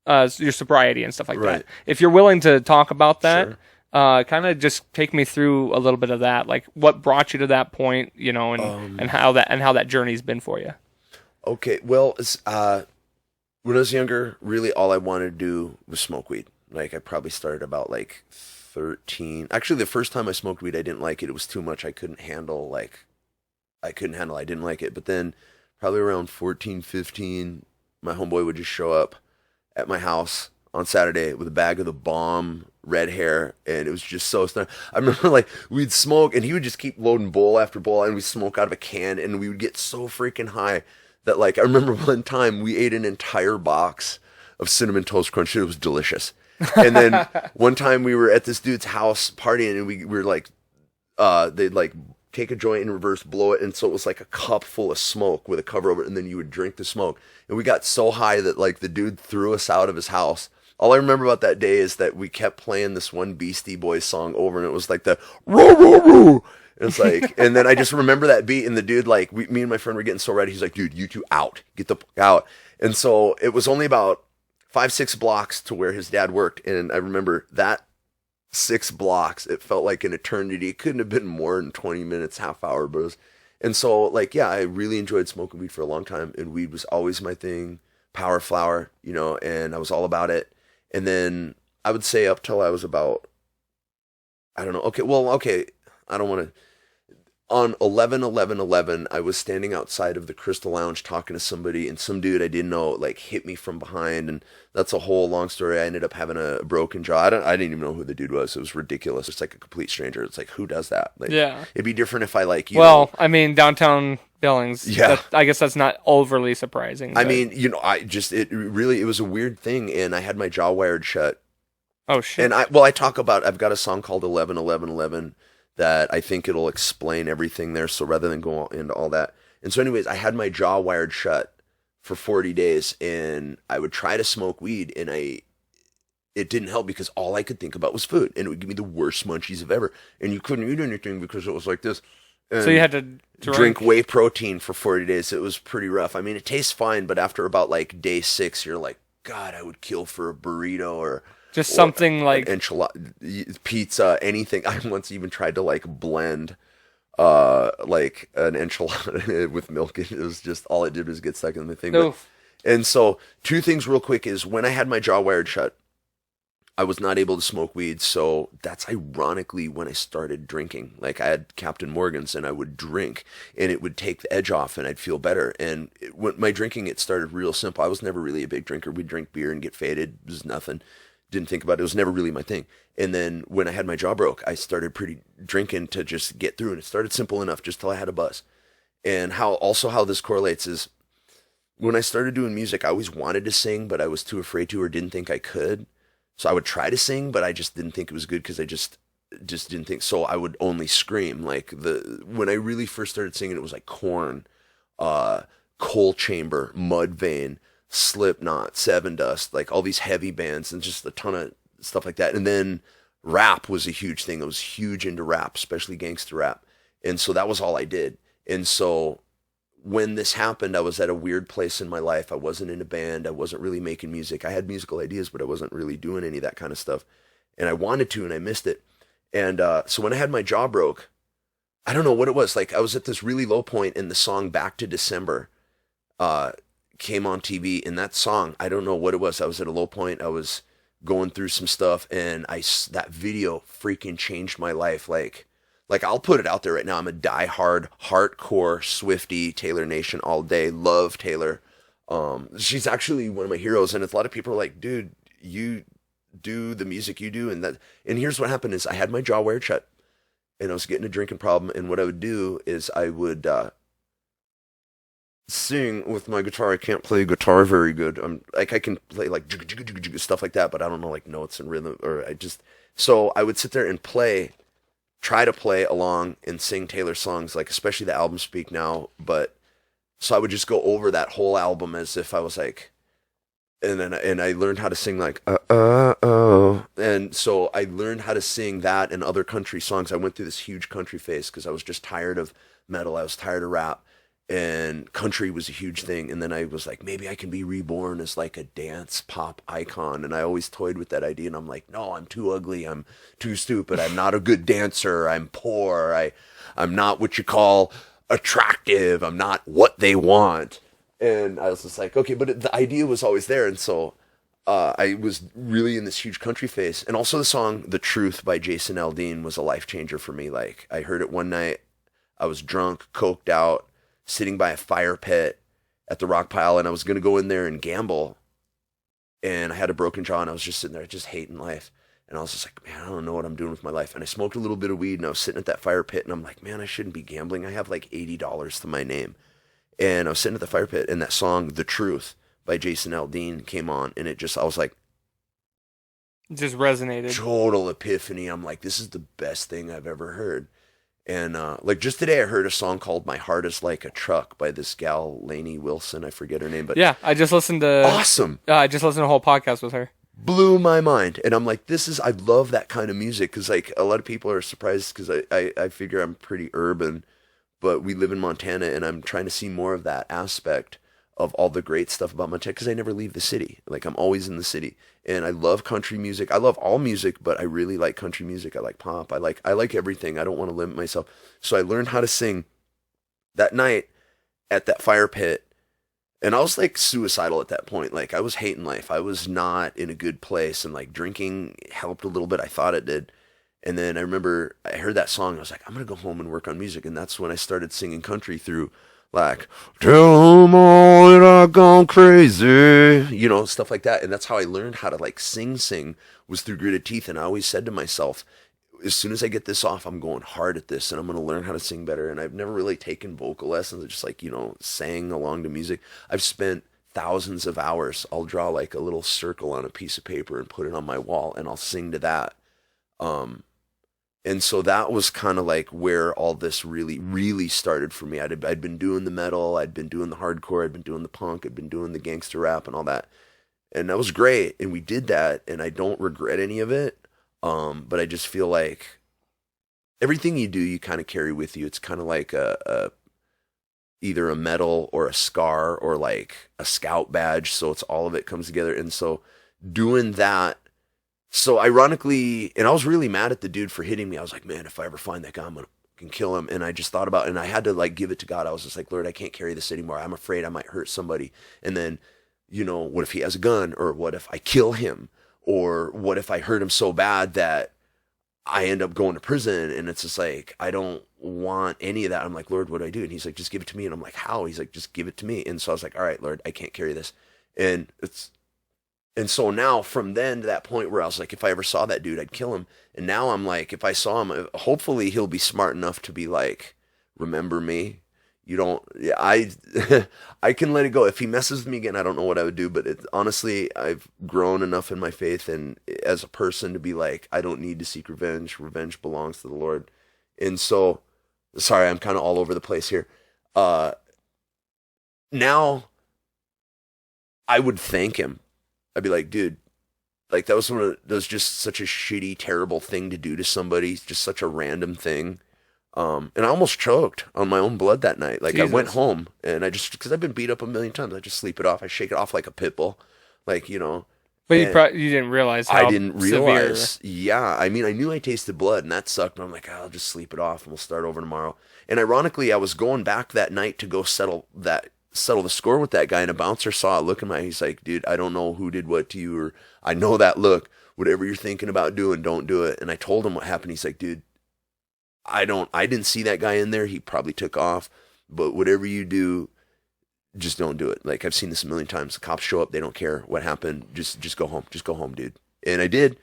your sobriety and stuff like that. If you're willing to talk about that, kind of just take me through a little bit of that, like what brought you to that point, and how that journey's been for you. Okay, well, when I was younger, really all I wanted to do was smoke weed. Like I probably started about like 13. Actually, the first time I smoked weed, I didn't like it. It was too much. I couldn't handle. I didn't like it. But then probably around 14, 15, my homeboy would just show up at my house on Saturday with a bag of the bomb, red hair, and it was just so stunning. I remember like we'd smoke and he would just keep loading bowl after bowl, and we'd smoke out of a can, and we would get so freaking high that like I remember one time we ate an entire box of Cinnamon Toast Crunch. It was delicious. And then one time we were at this dude's house partying, and we were like, they'd like take a joint in reverse, blow it, and so it was like a cup full of smoke with a cover over it, and then you would drink the smoke. And we got so high that like the dude threw us out of his house. All I remember about that day is that we kept playing this one Beastie Boys song over, and it was like the roo roo roo. It's like, and then I just remember that beat, and the dude, like, me and my friend were getting so ready. He's like, dude, you two out, get the fuck out. And so it was only about 5-6 blocks to where his dad worked, and I remember that 6 blocks, it felt like an eternity. It couldn't have been more than 20 minutes, half hour, but it was, And so, like, yeah, I really enjoyed smoking weed for a long time, and weed was always my thing. Power flower, and I was all about it. And then I would say up till I was about, I don't know. Okay. I don't want to. On 11/11/11, I was standing outside of the Crystal Lounge talking to somebody, and some dude I didn't know like hit me from behind, and that's a whole long story. I ended up having a broken jaw. I didn't even know who the dude was. It was ridiculous. It's like a complete stranger. It's like, who does that? Like, Yeah. it'd be different if I like you. Well, I mean, downtown Billings. Yeah. I guess that's not overly surprising. I but- mean, it was a weird thing, and I had my jaw wired shut. Oh shit. And I've got a song called 11/11/11 that I think it'll explain everything there. So rather than go into all that. And so anyways, I had my jaw wired shut for 40 days, and I would try to smoke weed, and it didn't help because all I could think about was food, and it would give me the worst munchies of ever. And you couldn't eat anything because it was like this. And so you had to drink whey protein for 40 days. It was pretty rough. I mean, it tastes fine, but after about like day 6, you're like, God, I would kill for a burrito or something like enchilada, pizza, anything. I once even tried to like blend like an enchilada with milk. It was just, all it did was get stuck in the thing. And so 2 things real quick is when I had my jaw wired shut, I was not able to smoke weed. So that's ironically when I started drinking. Like I had Captain Morgan's and I would drink and it would take the edge off and I'd feel better. And when my drinking, it started real simple. I was never really a big drinker. We'd drink beer and get faded. It was nothing. Didn't think about it. It was never really my thing. And then when I had my jaw broke, I started drinking to just get through. And it started simple enough just till I had a buzz. And how this correlates is when I started doing music, I always wanted to sing, but I was too afraid to or didn't think I could. So I would try to sing, but I just didn't think it was good because I just didn't think. So I would only scream. Like when I really first started singing, it was like Korn, Coal Chamber, Mudvayne, Slipknot, Seven Dust, like all these heavy bands and just a ton of stuff like that. And then rap was a huge thing. I was huge into rap, especially gangster rap. And so that was all I did. And so when this happened, I was at a weird place in my life. I wasn't in a band. I wasn't really making music. I had musical ideas, but I wasn't really doing any of that kind of stuff. And I wanted to, and I missed it. And so when I had my jaw broke, I don't know what it was. Like I was at this really low point, and the song Back to December came on TV. And that song, I don't know what it was. I was at a low point. I was going through some stuff, and that video freaking changed my life. Like I'll put it out there right now. I'm a diehard, hardcore Swiftie, Taylor Nation all day. Love Taylor. She's actually one of my heroes, and a lot of people are like, dude, you do the music you do, and here's what happened is I had my jaw wired shut, and I was getting a drinking problem, and what I would do is I would sing with my guitar. I can't play guitar very good. I can play like stuff like that, but I don't know like notes and rhythm, so I would sit there and try to play along and sing Taylor songs, like especially the album Speak Now. But so I would just go over that whole album as if I was like, and I learned how to sing like oh, and so I learned how to sing that and other country songs. I went through this huge country phase because I was just tired of metal. I was tired of rap, and country was a huge thing. And then I was like, maybe I can be reborn as like a dance pop icon. And I always toyed with that idea. And I'm like, no, I'm too ugly. I'm too stupid. I'm not a good dancer. I'm poor. I'm not what you call attractive. I'm not what they want. And I was just like, okay, but the idea was always there. And so I was really in this huge country phase. And also the song The Truth by Jason Aldean was a life changer for me. Like I heard it one night. I was drunk, coked out, sitting by a fire pit at the rock pile, and I was going to go in there and gamble, and I had a broken jaw, and I was just sitting there just hating life. And I was just like, man, I don't know what I'm doing with my life. And I smoked a little bit of weed, and I was sitting at that fire pit, and I'm like, man, I shouldn't be gambling. I have like $80 to my name. And I was sitting at the fire pit, and that song The Truth by Jason Aldean came on, and I was like, it just resonated. Total epiphany. I'm like, this is the best thing I've ever heard. And like just today, I heard a song called "My Heart Is Like a Truck" by this gal Lainey Wilson. I forget her name, but yeah, I just listened to awesome. I just listened to a whole podcast with her. Blew my mind, and I'm like, I love that kind of music because like a lot of people are surprised because I figure I'm pretty urban, but we live in Montana, and I'm trying to see more of that aspect of all the great stuff about Montana because I never leave the city. Like I'm always in the city, and I love country music. I love all music, but I really like country music. I like pop. I like everything. I don't want to limit myself. So I learned how to sing that night at that fire pit, and I was like suicidal at that point. Like I was hating life. I was not in a good place, and like drinking helped a little bit. I thought it did. And then I remember I heard that song. I was like, I'm gonna go home and work on music. And that's when I started singing country through, like, tell 'em all that I've gone crazy, stuff like that. And that's how I learned how to like sing was through gritted teeth. And I always said to myself, as soon as I get this off, I'm going hard at this, and I'm gonna learn how to sing better. And I've never really taken vocal lessons. I just like sang along to music. I've spent thousands of hours. I'll draw like a little circle on a piece of paper and put it on my wall, and I'll sing to that. Um, and so that was kind of like where all this really, really started for me. I'd been doing the metal, I'd been doing the hardcore, I'd been doing the punk, I'd been doing the gangster rap and all that. And that was great. And we did that, and I don't regret any of it. But I just feel like everything you do, you kind of carry with you. It's kind of like either a medal or a scar or like a scout badge. So it's all of it comes together. And so doing that, so ironically, and I was really mad at the dude for hitting me. I was like, man, if I ever find that guy, I'm gonna fucking kill him. And I just thought about it, and I had to like give it to God. I was just like, Lord, I can't carry this anymore. I'm afraid I might hurt somebody. And then, what if he has a gun, or what if I kill him, or what if I hurt him so bad that I end up going to prison? And it's just like, I don't want any of that. I'm like, Lord, what do I do? And he's like, just give it to me. And I'm like, how? He's like, just give it to me. And so I was like, all right, Lord, I can't carry this. And so now from then to that point where I was like, if I ever saw that dude, I'd kill him. And now I'm like, if I saw him, hopefully he'll be smart enough to be like, remember me. You don't, yeah, I can let it go. If he messes with me again, I don't know what I would do. But honestly, I've grown enough in my faith and as a person to be like, I don't need to seek revenge. Revenge belongs to the Lord. And so, sorry, I'm kind of all over the place here. Now I would thank him. I'd be like, dude, like that was just such a shitty, terrible thing to do to somebody. Just such a random thing. And I almost choked on my own blood that night. Like Jesus. I went home and because I've been beat up a million times, I just sleep it off. I shake it off like a pit bull, like. But you didn't realize how I didn't realize. Severe. Yeah, I mean, I knew I tasted blood and that sucked. But I'm like, I'll just sleep it off and we'll start over tomorrow. And ironically, I was going back that night to go settle the score with that guy, and a bouncer saw a look in my eye. He's like, dude, I don't know who did what to you, or I know that look. Whatever you're thinking about doing, don't do it. And I told him what happened. He's like, dude, I didn't see that guy in there. He probably took off, but whatever you do, just don't do it. Like I've seen this a million times. The cops show up. They don't care what happened. Just go home. Just go home, dude. And I did.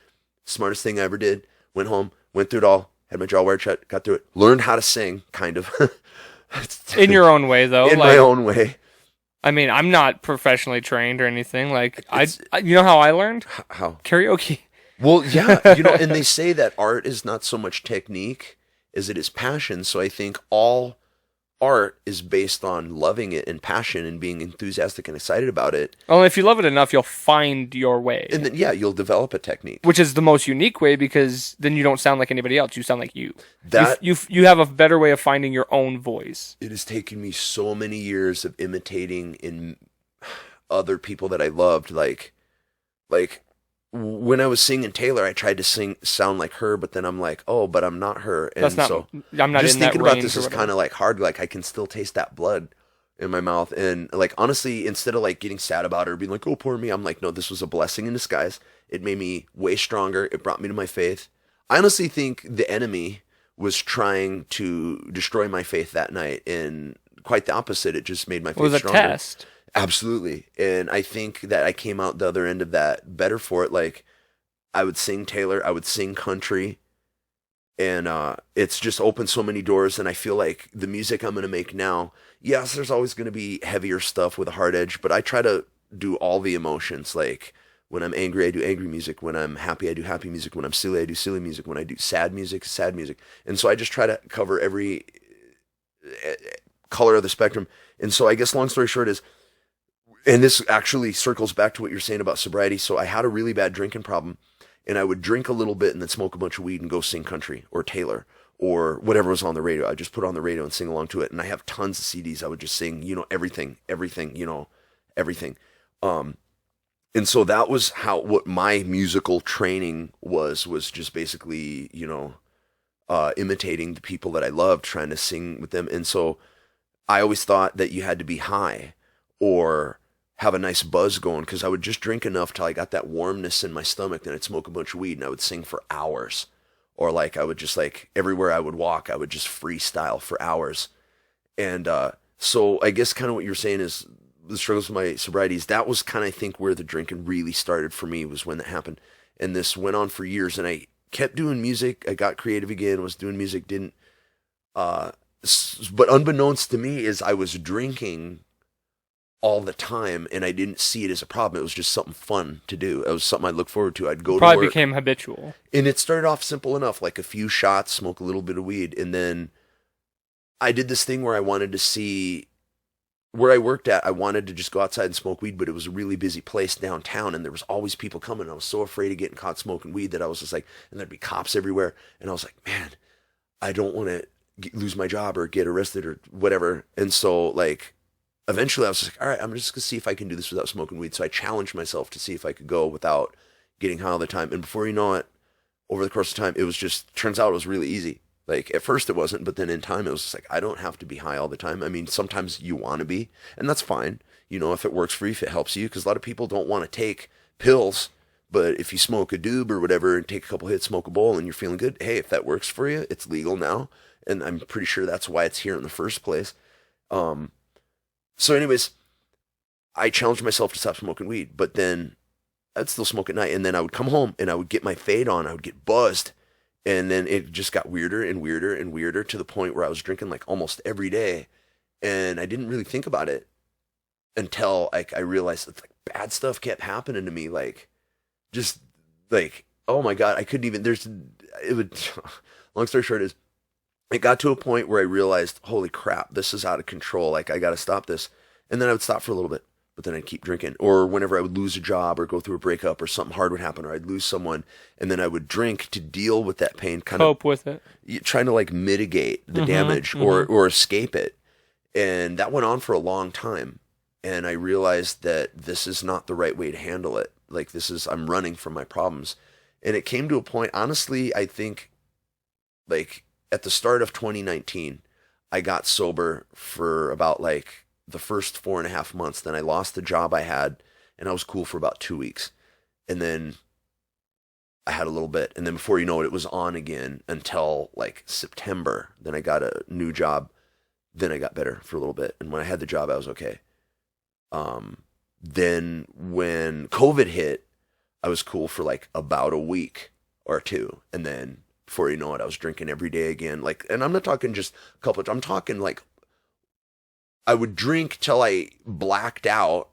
Smartest thing I ever did. Went home, went through it all, had my jaw wired shut, got through it, learned how to sing, kind of. In your own way, though. In my own way. I mean, I'm not professionally trained or anything. Like, you know how I learned? How? Karaoke. Well, yeah, and they say that art is not so much technique as it is passion. So I think all art is based on loving it and passion and being enthusiastic and excited about it. Well, if you love it enough, you'll find your way. And then, yeah, you'll develop a technique. Which is the most unique way, because then you don't sound like anybody else. You sound like you. That you have a better way of finding your own voice. It has taken me so many years of imitating in other people that I loved. Like when I was singing Taylor, I tried to sound like her, but then I'm like, oh, but I'm not her. And I'm not just in thinking that about range this is kind of like hard. Like I can still taste that blood in my mouth. And like, honestly, instead of like getting sad about it or being like, oh, poor me, I'm like, no, this was a blessing in disguise. It made me way stronger. It brought me to my faith. I honestly think the enemy was trying to destroy my faith that night, and quite the opposite. It just made my faith stronger. It was a test. Absolutely. And I think that I came out the other end of that better for it. Like I would sing Taylor, I would sing country, and it's just opened so many doors. And I feel like the music I'm going to make now, yes, there's always going to be heavier stuff with a hard edge, but I try to do all the emotions. Like when I'm angry, I do angry music. When I'm happy, I do happy music. When I'm silly, I do silly music. When I do sad music, sad music. And so I just try to cover every color of the spectrum. And so I guess long story short is, and this actually circles back to what you're saying about sobriety. So I had a really bad drinking problem, and I would drink a little bit and then smoke a bunch of weed and go sing country or Taylor or whatever was on the radio. I just put it on the radio and sing along to it. And I have tons of CDs. I would just sing, everything, everything. And so that was what my musical training was just basically, imitating the people that I loved, trying to sing with them. And so I always thought that you had to be high or have a nice buzz going, because I would just drink enough till I got that warmness in my stomach. Then I'd smoke a bunch of weed and I would sing for hours. Or like I would just like everywhere I would walk, I would just freestyle for hours. And so I guess kind of what you're saying is the struggles with my sobrieties. That was kind of, I think, where the drinking really started for me, was when that happened. And this went on for years. And I kept doing music. I got creative again, was doing music, didn't. But unbeknownst to me is I was drinking all the time, and I didn't see it as a problem. It was just something fun to do. It was something I'd look forward to. I'd go to work. Probably became habitual. And it started off simple enough, like a few shots, smoke a little bit of weed. And then I did this thing where I wanted to see where I worked at. I wanted to just go outside and smoke weed, but it was a really busy place downtown, and there was always people coming. I was so afraid of getting caught smoking weed that I was just like, and there'd be cops everywhere. And I was like, man, I don't want to lose my job or get arrested or whatever. And so like, eventually I was just like, all right, I'm just going to see if I can do this without smoking weed. So I challenged myself to see if I could go without getting high all the time. And before you know it, over the course of time, it was just, turns out it was really easy. Like at first it wasn't, but then in time it was just like, I don't have to be high all the time. I mean, sometimes you want to be, and that's fine. You know, if it works for you, if it helps you, because a lot of people don't want to take pills, but if you smoke a doob or whatever and take a couple hits, smoke a bowl, and you're feeling good, hey, if that works for you, it's legal now. And I'm pretty sure that's why it's here in the first place. So anyways, I challenged myself to stop smoking weed, but then I'd still smoke at night. And then I would come home and I would get my fade on. I would get buzzed. And then it just got weirder and weirder and weirder, to the point where I was drinking like almost every day. And I didn't really think about it until like I realized that like bad stuff kept happening to me. Like just like, oh my God, I couldn't even, it would, long story short is, it got to a point where I realized, holy crap, this is out of control. Like, I got to stop this. And then I would stop for a little bit, but then I'd keep drinking. Or whenever I would lose a job or go through a breakup or something hard would happen, or I'd lose someone, and then I would drink to deal with that pain, cope with it, trying to like mitigate the damage or escape it. And that went on for a long time. And I realized that this is not the right way to handle it. Like, I'm running from my problems. And it came to a point, honestly, I think, like, at the start of 2019, I got sober for about like the first 4.5 months. Then I lost the job I had, and I was cool for about 2 weeks. And then I had a little bit. And then before you know it, it was on again until like September. Then I got a new job. Then I got better for a little bit. And when I had the job, I was okay. Then when COVID hit, I was cool for like about a week or two. And then before you know it, I was drinking every day again. Like, and I'm not talking just a couple of, I'm talking like, I would drink till I blacked out,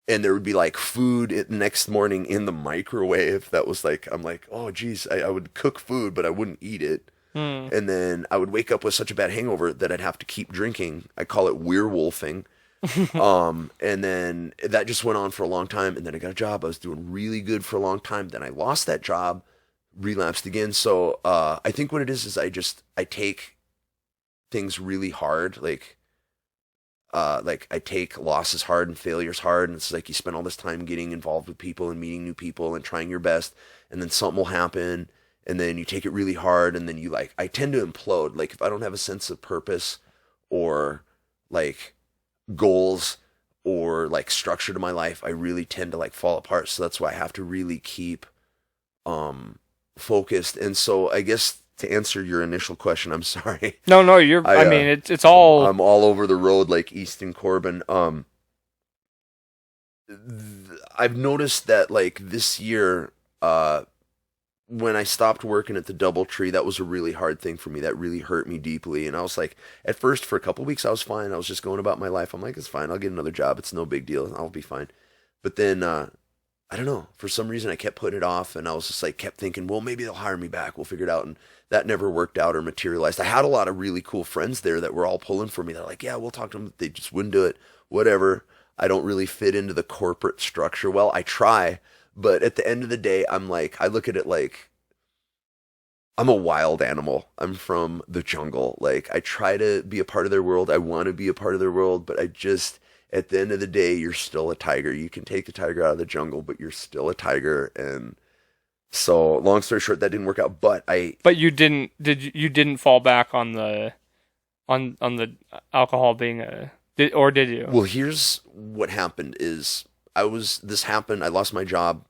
and there would be like food the next morning in the microwave. That was like, I'm like, oh geez, I would cook food, but I wouldn't eat it. And then I would wake up with such a bad hangover that I'd have to keep drinking. I call it werewolfing. And then that just went on for a long time. And then I got a job. I was doing really good for a long time. Then I lost that job, relapsed again. So I think what it is I take things really hard. Like I take losses hard and failures hard. And it's like you spend all this time getting involved with people and meeting new people and trying your best. And then something will happen. And then you take it really hard. And then I tend to implode. Like if I don't have a sense of purpose or like goals or like structure to my life, I really tend to like fall apart. So that's why I have to really keep focused. And so I guess to answer your initial question, I'm sorry. No, I mean, it's all, I'm all over the road like Easton Corbin. I've noticed that like this year, when I stopped working at the DoubleTree, that was a really hard thing for me. That really hurt me deeply. And I was like, at first for a couple of weeks, I was fine. I was just going about my life. I'm like, it's fine. I'll get another job. It's no big deal. I'll be fine. But then, I don't know, for some reason I kept putting it off, and I was just like, kept thinking, well, maybe they'll hire me back. We'll figure it out. And that never worked out or materialized. I had a lot of really cool friends there that were all pulling for me. They're like, yeah, we'll talk to them. They just wouldn't do it. Whatever. I don't really fit into the corporate structure. Well, I try, but at the end of the day, I'm like, I look at it like, I'm a wild animal. I'm from the jungle. Like, I try to be a part of their world. I want to be a part of their world, but at the end of the day, you're still a tiger. You can take the tiger out of the jungle, but you're still a tiger. And so, long story short, that didn't work out. But you didn't fall back on the on the alcohol being did you? Well, here's what happened is I lost my job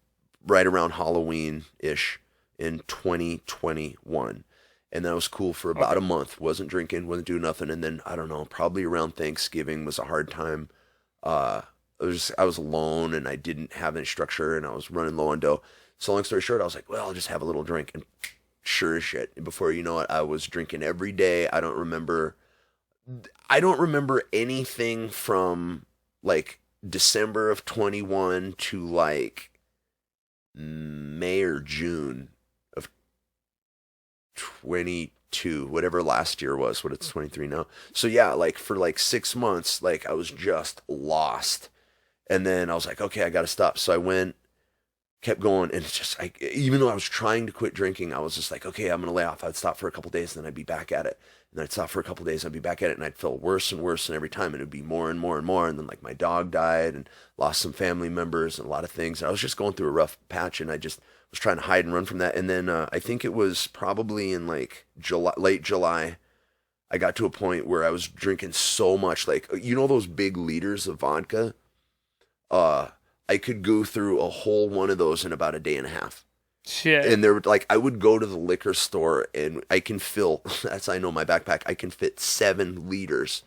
right around Halloween-ish in 2021. And that was cool for about a month. Wasn't drinking, wasn't doing nothing. And then, I don't know, probably around Thanksgiving was a hard time. I was alone and I didn't have any structure and I was running low on dough. So long story short, I was like, well, I'll just have a little drink. And sure as shit, and before you know it, I was drinking every day. I don't remember anything from like December of 21 to like May or June of 22, whatever last year was, what it's 23 now. So yeah, like for like 6 months, like I was just lost. And then I was like, okay, I got to stop. So I went, kept going, and it's just like, even though I was trying to quit drinking, I was just like, okay, I'm gonna lay off. I'd stop for a couple days, and then I'd be back at it. And then I'd stop for a couple days, I'd be back at it, and I'd feel worse and worse, and every time, and it'd be more and more and more. And then like my dog died, and lost some family members, and a lot of things. And I was just going through a rough patch, and I just was trying to hide and run from that. And then I think it was probably in like late July, I got to a point where I was drinking so much, like those big liters of vodka. I could go through a whole one of those in about a day and a half. Shit. And there would I would go to the liquor store and I can fill, as I know my backpack, I can fit 7 liters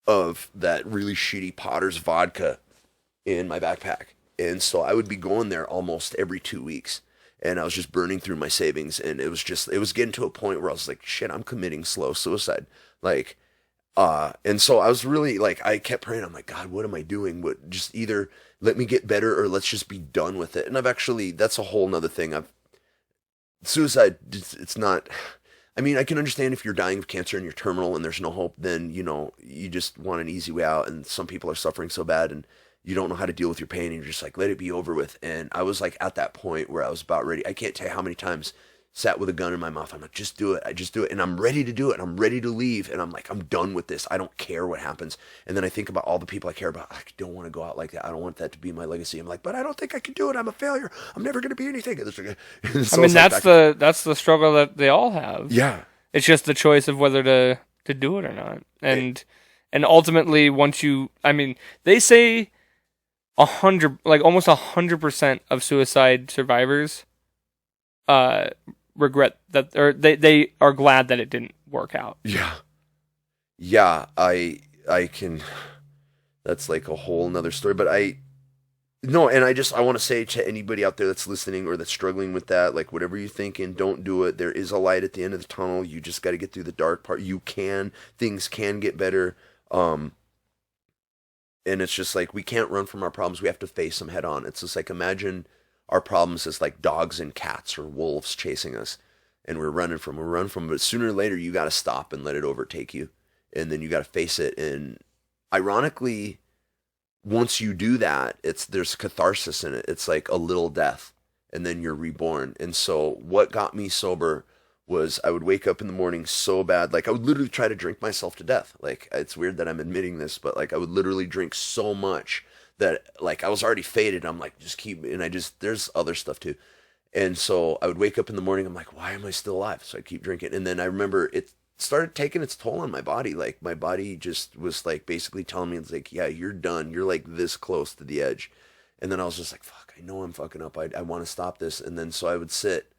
of that really shitty Potter's vodka in my backpack. And so I would be going there almost every 2 weeks. And I was just burning through my savings. And it was getting to a point where I was like, shit, I'm committing slow suicide. And so I was really I kept praying. I'm like, God, what am I doing? Just either let me get better or let's just be done with it. And that's a whole nother thing. Suicide, it's not, I mean, I can understand if you're dying of cancer and you're terminal and there's no hope, then, you just want an easy way out. And some people are suffering so bad and you don't know how to deal with your pain and you're just like, let it be over with. And I was at that point where I was about ready. I can't tell you how many times sat with a gun in my mouth. I'm like, just do it. I just do it. And I'm ready to do it. I'm ready to leave. And I'm like, I'm done with this. I don't care what happens. And then I think about all the people I care about. I don't want to go out like that. I don't want that to be my legacy. I'm like, but I don't think I can do it. I'm a failure. I'm never going to be anything. So I mean, that's the struggle that they all have. Yeah. It's just the choice of whether to do it or not. And ultimately, they say 100, almost 100% of suicide survivors, regret that, or they are glad that it didn't work out. Yeah, I can, that's a whole nother story, but I want to say to anybody out there that's listening or that's struggling with that, whatever you're thinking, don't do it. There is a light at the end of the tunnel. You just got to get through the dark part. Things can get better. And it's just we can't run from our problems. We have to face them head on. It's just imagine our problems as dogs and cats or wolves chasing us, and we're running from them. But sooner or later, you got to stop and let it overtake you, and then you got to face it. And ironically, once you do that, there's catharsis in it. It's like a little death, and then you're reborn. And so, what got me sober was I would wake up in the morning so bad, I would literally try to drink myself to death. It's weird that I'm admitting this, but I would literally drink so much that I was already faded. I'm like, just keep, and there's other stuff too. And so I would wake up in the morning. I'm like, why am I still alive? So I keep drinking. And then I remember it started taking its toll on my body. My body just was basically telling me, it's yeah, you're done. You're this close to the edge. And then I was just like, fuck, I know I'm fucking up. I want to stop this. And then so I would sit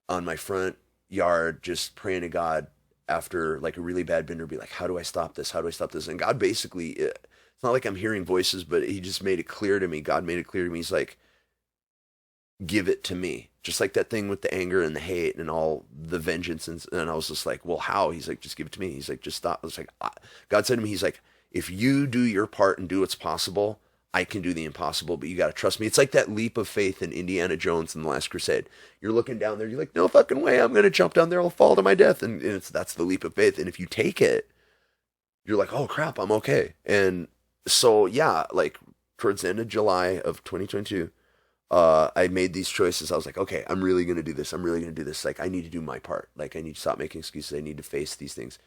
on my front yard, just praying to God after a really bad bender, be like, how do I stop this? How do I stop this? And God basically, it's not like I'm hearing voices, but he just made it clear to me. God made it clear to me. He's like, give it to me. Just like that thing with the anger and the hate and all the vengeance. And I was just like, well, how? He's like, just give it to me. He's like, just stop. I was like, God said to me, he's like, if you do your part and do what's possible, I can do the impossible, but you got to trust me. It's like that leap of faith in Indiana Jones in The Last Crusade. You're looking down there, you're like, no fucking way, I'm going to jump down there, I'll fall to my death. And that's the leap of faith. And if you take it, you're like, oh crap, I'm okay. And so, yeah, towards the end of July of 2022, I made these choices. I was like, okay, I'm really going to do this. I'm really going to do this. I need to do my part. I need to stop making excuses. I need to face these things.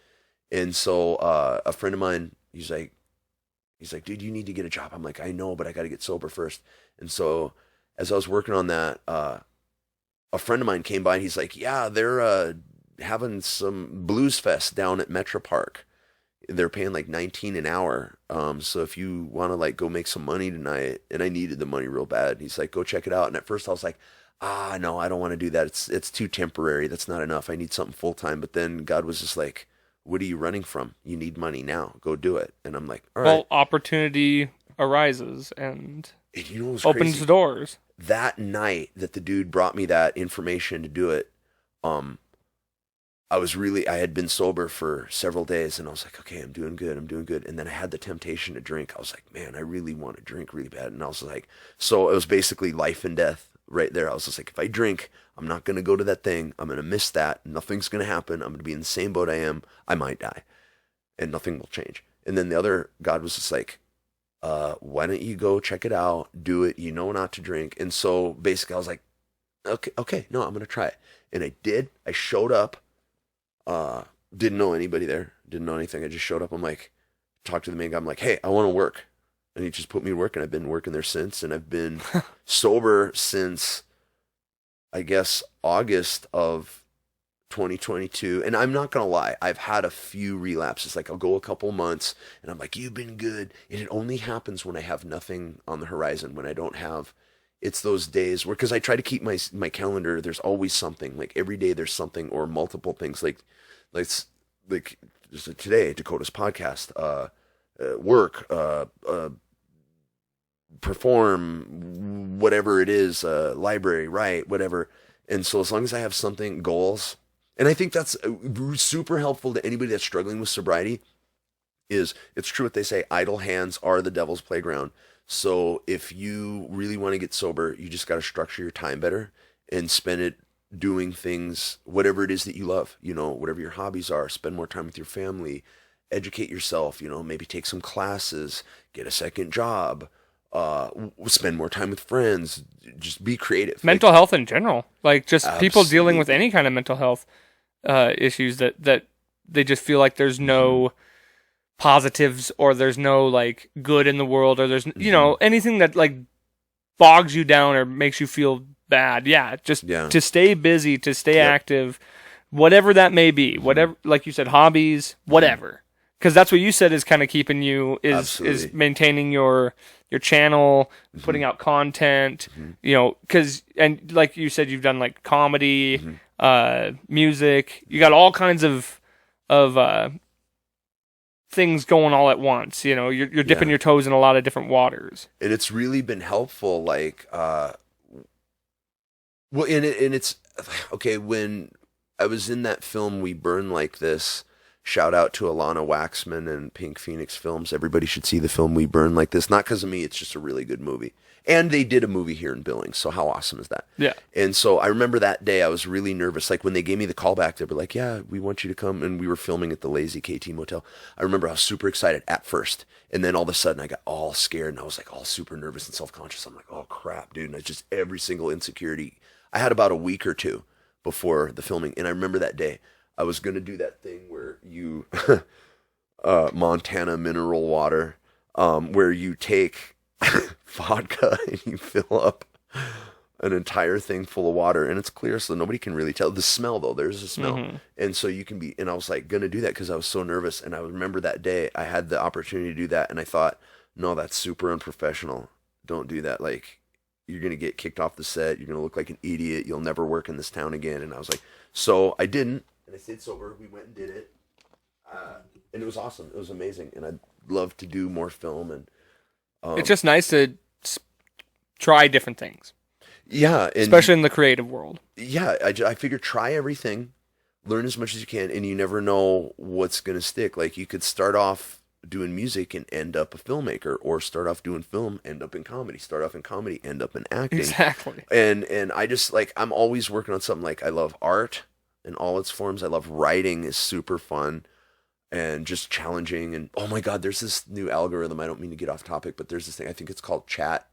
And so, a friend of mine, he's like, dude, you need to get a job. I'm like, I know, but I got to get sober first. And so as I was working on that, a friend of mine came by and he's like, yeah, they're having some blues fest down at Metro Park. They're paying like 19 an hour. So if you want to like go make some money tonight, and I needed the money real bad, he's like, go check it out. And at first I was like, no, I don't want to do that. It's too temporary. That's not enough. I need something full time. But then God was just like, what are you running from? You need money now. Go do it. And I'm like, all right. Well, opportunity arises and you know what's opens crazy? doors. That night that the dude brought me that information to do it, I had been sober for several days, and I was like, okay, I'm doing good. And then I had the temptation to drink. I was like, man, I really want to drink really bad. And I was like, so it was basically life and death right there. I was just like, if I drink, I'm not going to go to that thing. I'm going to miss that. Nothing's going to happen. I'm going to be in the same boat I am. I might die, and nothing will change. And then the other God was just like, why don't you go check it out, do it, you know not to drink. And so basically I was like, okay, no, I'm going to try it. And I did. I showed up. Didn't know anybody there. Didn't know anything. I just showed up. I'm like, talked to the main guy. I'm like, hey, I want to work. And he just put me to work, and I've been working there since. And I've been sober since, I guess, August of 2022. And I'm not going to lie. I've had a few relapses. Like I'll go a couple months and I'm like, you've been good. And it only happens when I have nothing on the horizon, when I don't have, it's those days where, because I try to keep my calendar, there's always something. Like every day there's something or multiple things. Like just today, Dakota's podcast, work, perform, whatever it is, library, write, whatever. And so as long as I have something, goals, and I think that's super helpful to anybody that's struggling with sobriety, is it's true what they say, idle hands are the devil's playground. So if you really want to get sober, you just got to structure your time better and spend it doing things, whatever it is that you love, whatever your hobbies are. Spend more time with your family, educate yourself, maybe take some classes, get a second job, spend more time with friends, just be creative. Mental health in general, like just absolutely. People dealing with any kind of mental health issues that they just feel like there's no positives, or there's no like good in the world, or there's anything that like bogs you down or makes you feel bad. To stay busy, to stay active, whatever that may be, whatever, like you said, hobbies, whatever, because that's what you said is kind of keeping you is maintaining your channel, putting out content, because, and like you said, you've done like comedy, music, you got all kinds of things going all at once. You're dipping your toes in a lot of different waters, and it's really been helpful. Like, it's okay. When I was in that film, We Burn Like This. Shout out to Alana Waxman and Pink Phoenix Films. Everybody should see the film We Burn Like This. Not because of me, it's just a really good movie. And they did a movie here in Billings, so how awesome is that? Yeah. And so I remember that day I was really nervous. Like when they gave me the call back, they were like, yeah, we want you to come. And we were filming at the Lazy KT Motel. I remember I was super excited at first. And then all of a sudden I got all scared and I was like all super nervous and self-conscious. I'm like, oh crap, dude. And it's just every single insecurity. I had about a week or two before the filming. And I remember that day. I was going to do that thing where you, Montana mineral water, where you take vodka and you fill up an entire thing full of water, and it's clear so nobody can really tell. The smell, though, there's a smell. And so you can be, and I was like going to do that because I was so nervous. And I remember that day I had the opportunity to do that. And I thought, no, that's super unprofessional. Don't do that. Like, you're going to get kicked off the set. You're going to look like an idiot. You'll never work in this town again. And I was like, so I didn't. And I stayed sober. We went and did it. And it was awesome. It was amazing. And I'd love to do more film. And it's just nice to try different things. Yeah. And especially in the creative world. Yeah. I figure try everything. Learn as much as you can. And you never know what's going to stick. Like you could start off doing music and end up a filmmaker, or start off doing film, end up in comedy, start off in comedy, end up in acting. Exactly. And I just like, I'm always working on something. Like I love art in all its forms. I love writing, is super fun and just challenging. And oh my God, there's this new algorithm. I don't mean to get off topic, but there's this thing, I think it's called Chat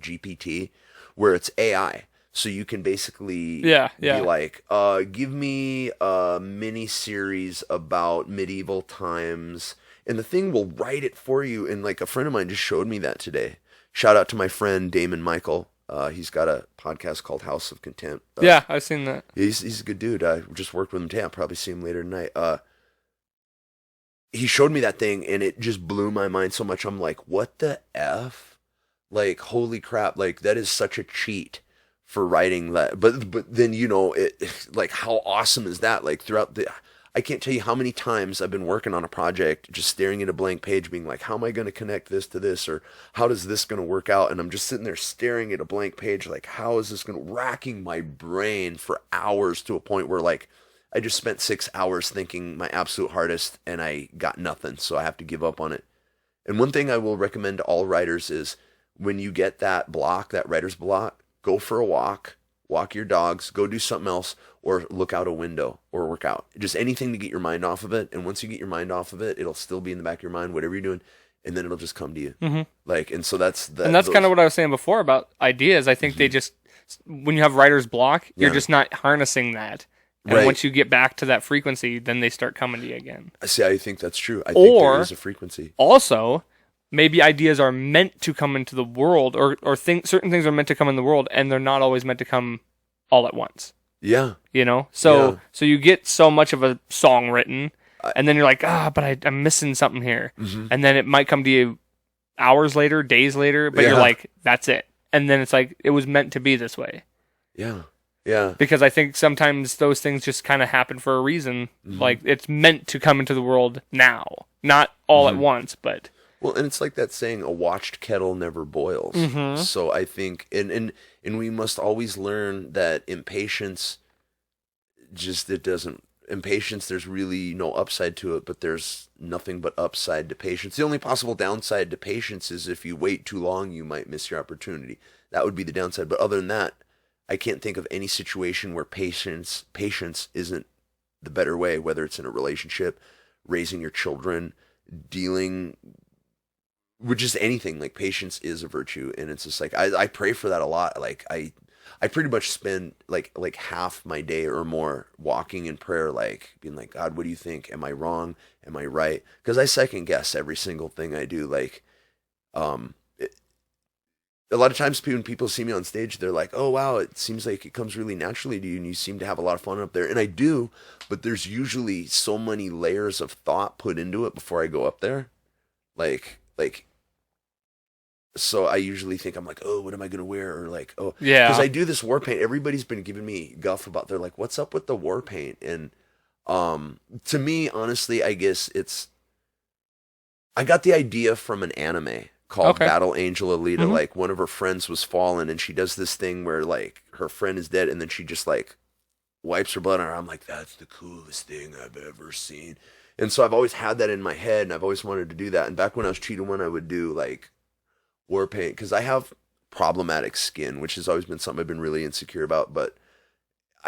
GPT, where it's AI. So you can basically be like, give me a mini series about medieval times, and the thing will write it for you. And like a friend of mine just showed me that today. Shout out to my friend Damon Michael. He's got a podcast called House of Contempt. Yeah, I've seen that. He's a good dude. I just worked with him today. I'll probably see him later tonight. He showed me that thing, and it just blew my mind so much. I'm like, what the F? Like, holy crap. Like, that is such a cheat for writing that. But then, like, how awesome is that? Like, I can't tell you how many times I've been working on a project, just staring at a blank page, being like, how am I going to connect this to this? Or how does this going to work out? And I'm just sitting there staring at a blank page, like, how is this going to, racking my brain for hours to a point where, like, I just spent 6 hours thinking my absolute hardest and I got nothing. So I have to give up on it. And one thing I will recommend to all writers is when you get that block, that writer's block, go for a walk your dogs, go do something else, or look out a window or work out. Just anything to get your mind off of it. And once you get your mind off of it, it'll still be in the back of your mind, whatever you're doing. And then it'll just come to you. Mm-hmm. Like, and so that's kind of what I was saying before about ideas. I think they just, when you have writer's block, you're just not harnessing that. And once you get back to that frequency, then they start coming to you again. See, I think that's true. I think there is a frequency. Also, maybe ideas are meant to come into the world, or certain things are meant to come in the world, and they're not always meant to come all at once. Yeah. So you get so much of a song written, and then you're like, but I'm missing something here. Mm-hmm. And then it might come to you hours later, days later, but you're like, that's it. And then it's like, it was meant to be this way. Yeah. Yeah. Because I think sometimes those things just kind of happen for a reason. Mm-hmm. Like, it's meant to come into the world now. Not all at once, but... Well, and it's like that saying, a watched kettle never boils. Mm-hmm. So I think, and we must always learn that impatience, there's really no upside to it, but there's nothing but upside to patience. The only possible downside to patience is if you wait too long, you might miss your opportunity. That would be the downside. But other than that, I can't think of any situation where patience isn't the better way, whether it's in a relationship, raising your children, dealing with just anything. Like, patience is a virtue, and it's just like I pray for that a lot. Like I pretty much spend like half my day or more walking in prayer, like being like, God, what do you think? Am I wrong? Am I right? Because I second guess every single thing I do. Like, a lot of times when people see me on stage, they're like, oh, wow, it seems like it comes really naturally to you, and you seem to have a lot of fun up there. And I do, but there's usually so many layers of thought put into it before I go up there. So I usually think, I'm like, oh, what am I going to wear? Or like, oh, yeah. Because I do this war paint. Everybody's been giving me guff about, they're like, what's up with the war paint? And to me, honestly, I guess I got the idea from an anime called Battle Angel Alita. Mm-hmm. Like, one of her friends was fallen, and she does this thing where, like, her friend is dead, and then she just, like, wipes her blood on her. I'm like, that's the coolest thing I've ever seen. And so I've always had that in my head, and I've always wanted to do that. And back when I was Cheetah One, I would do, like, war paint, because I have problematic skin, which has always been something I've been really insecure about. But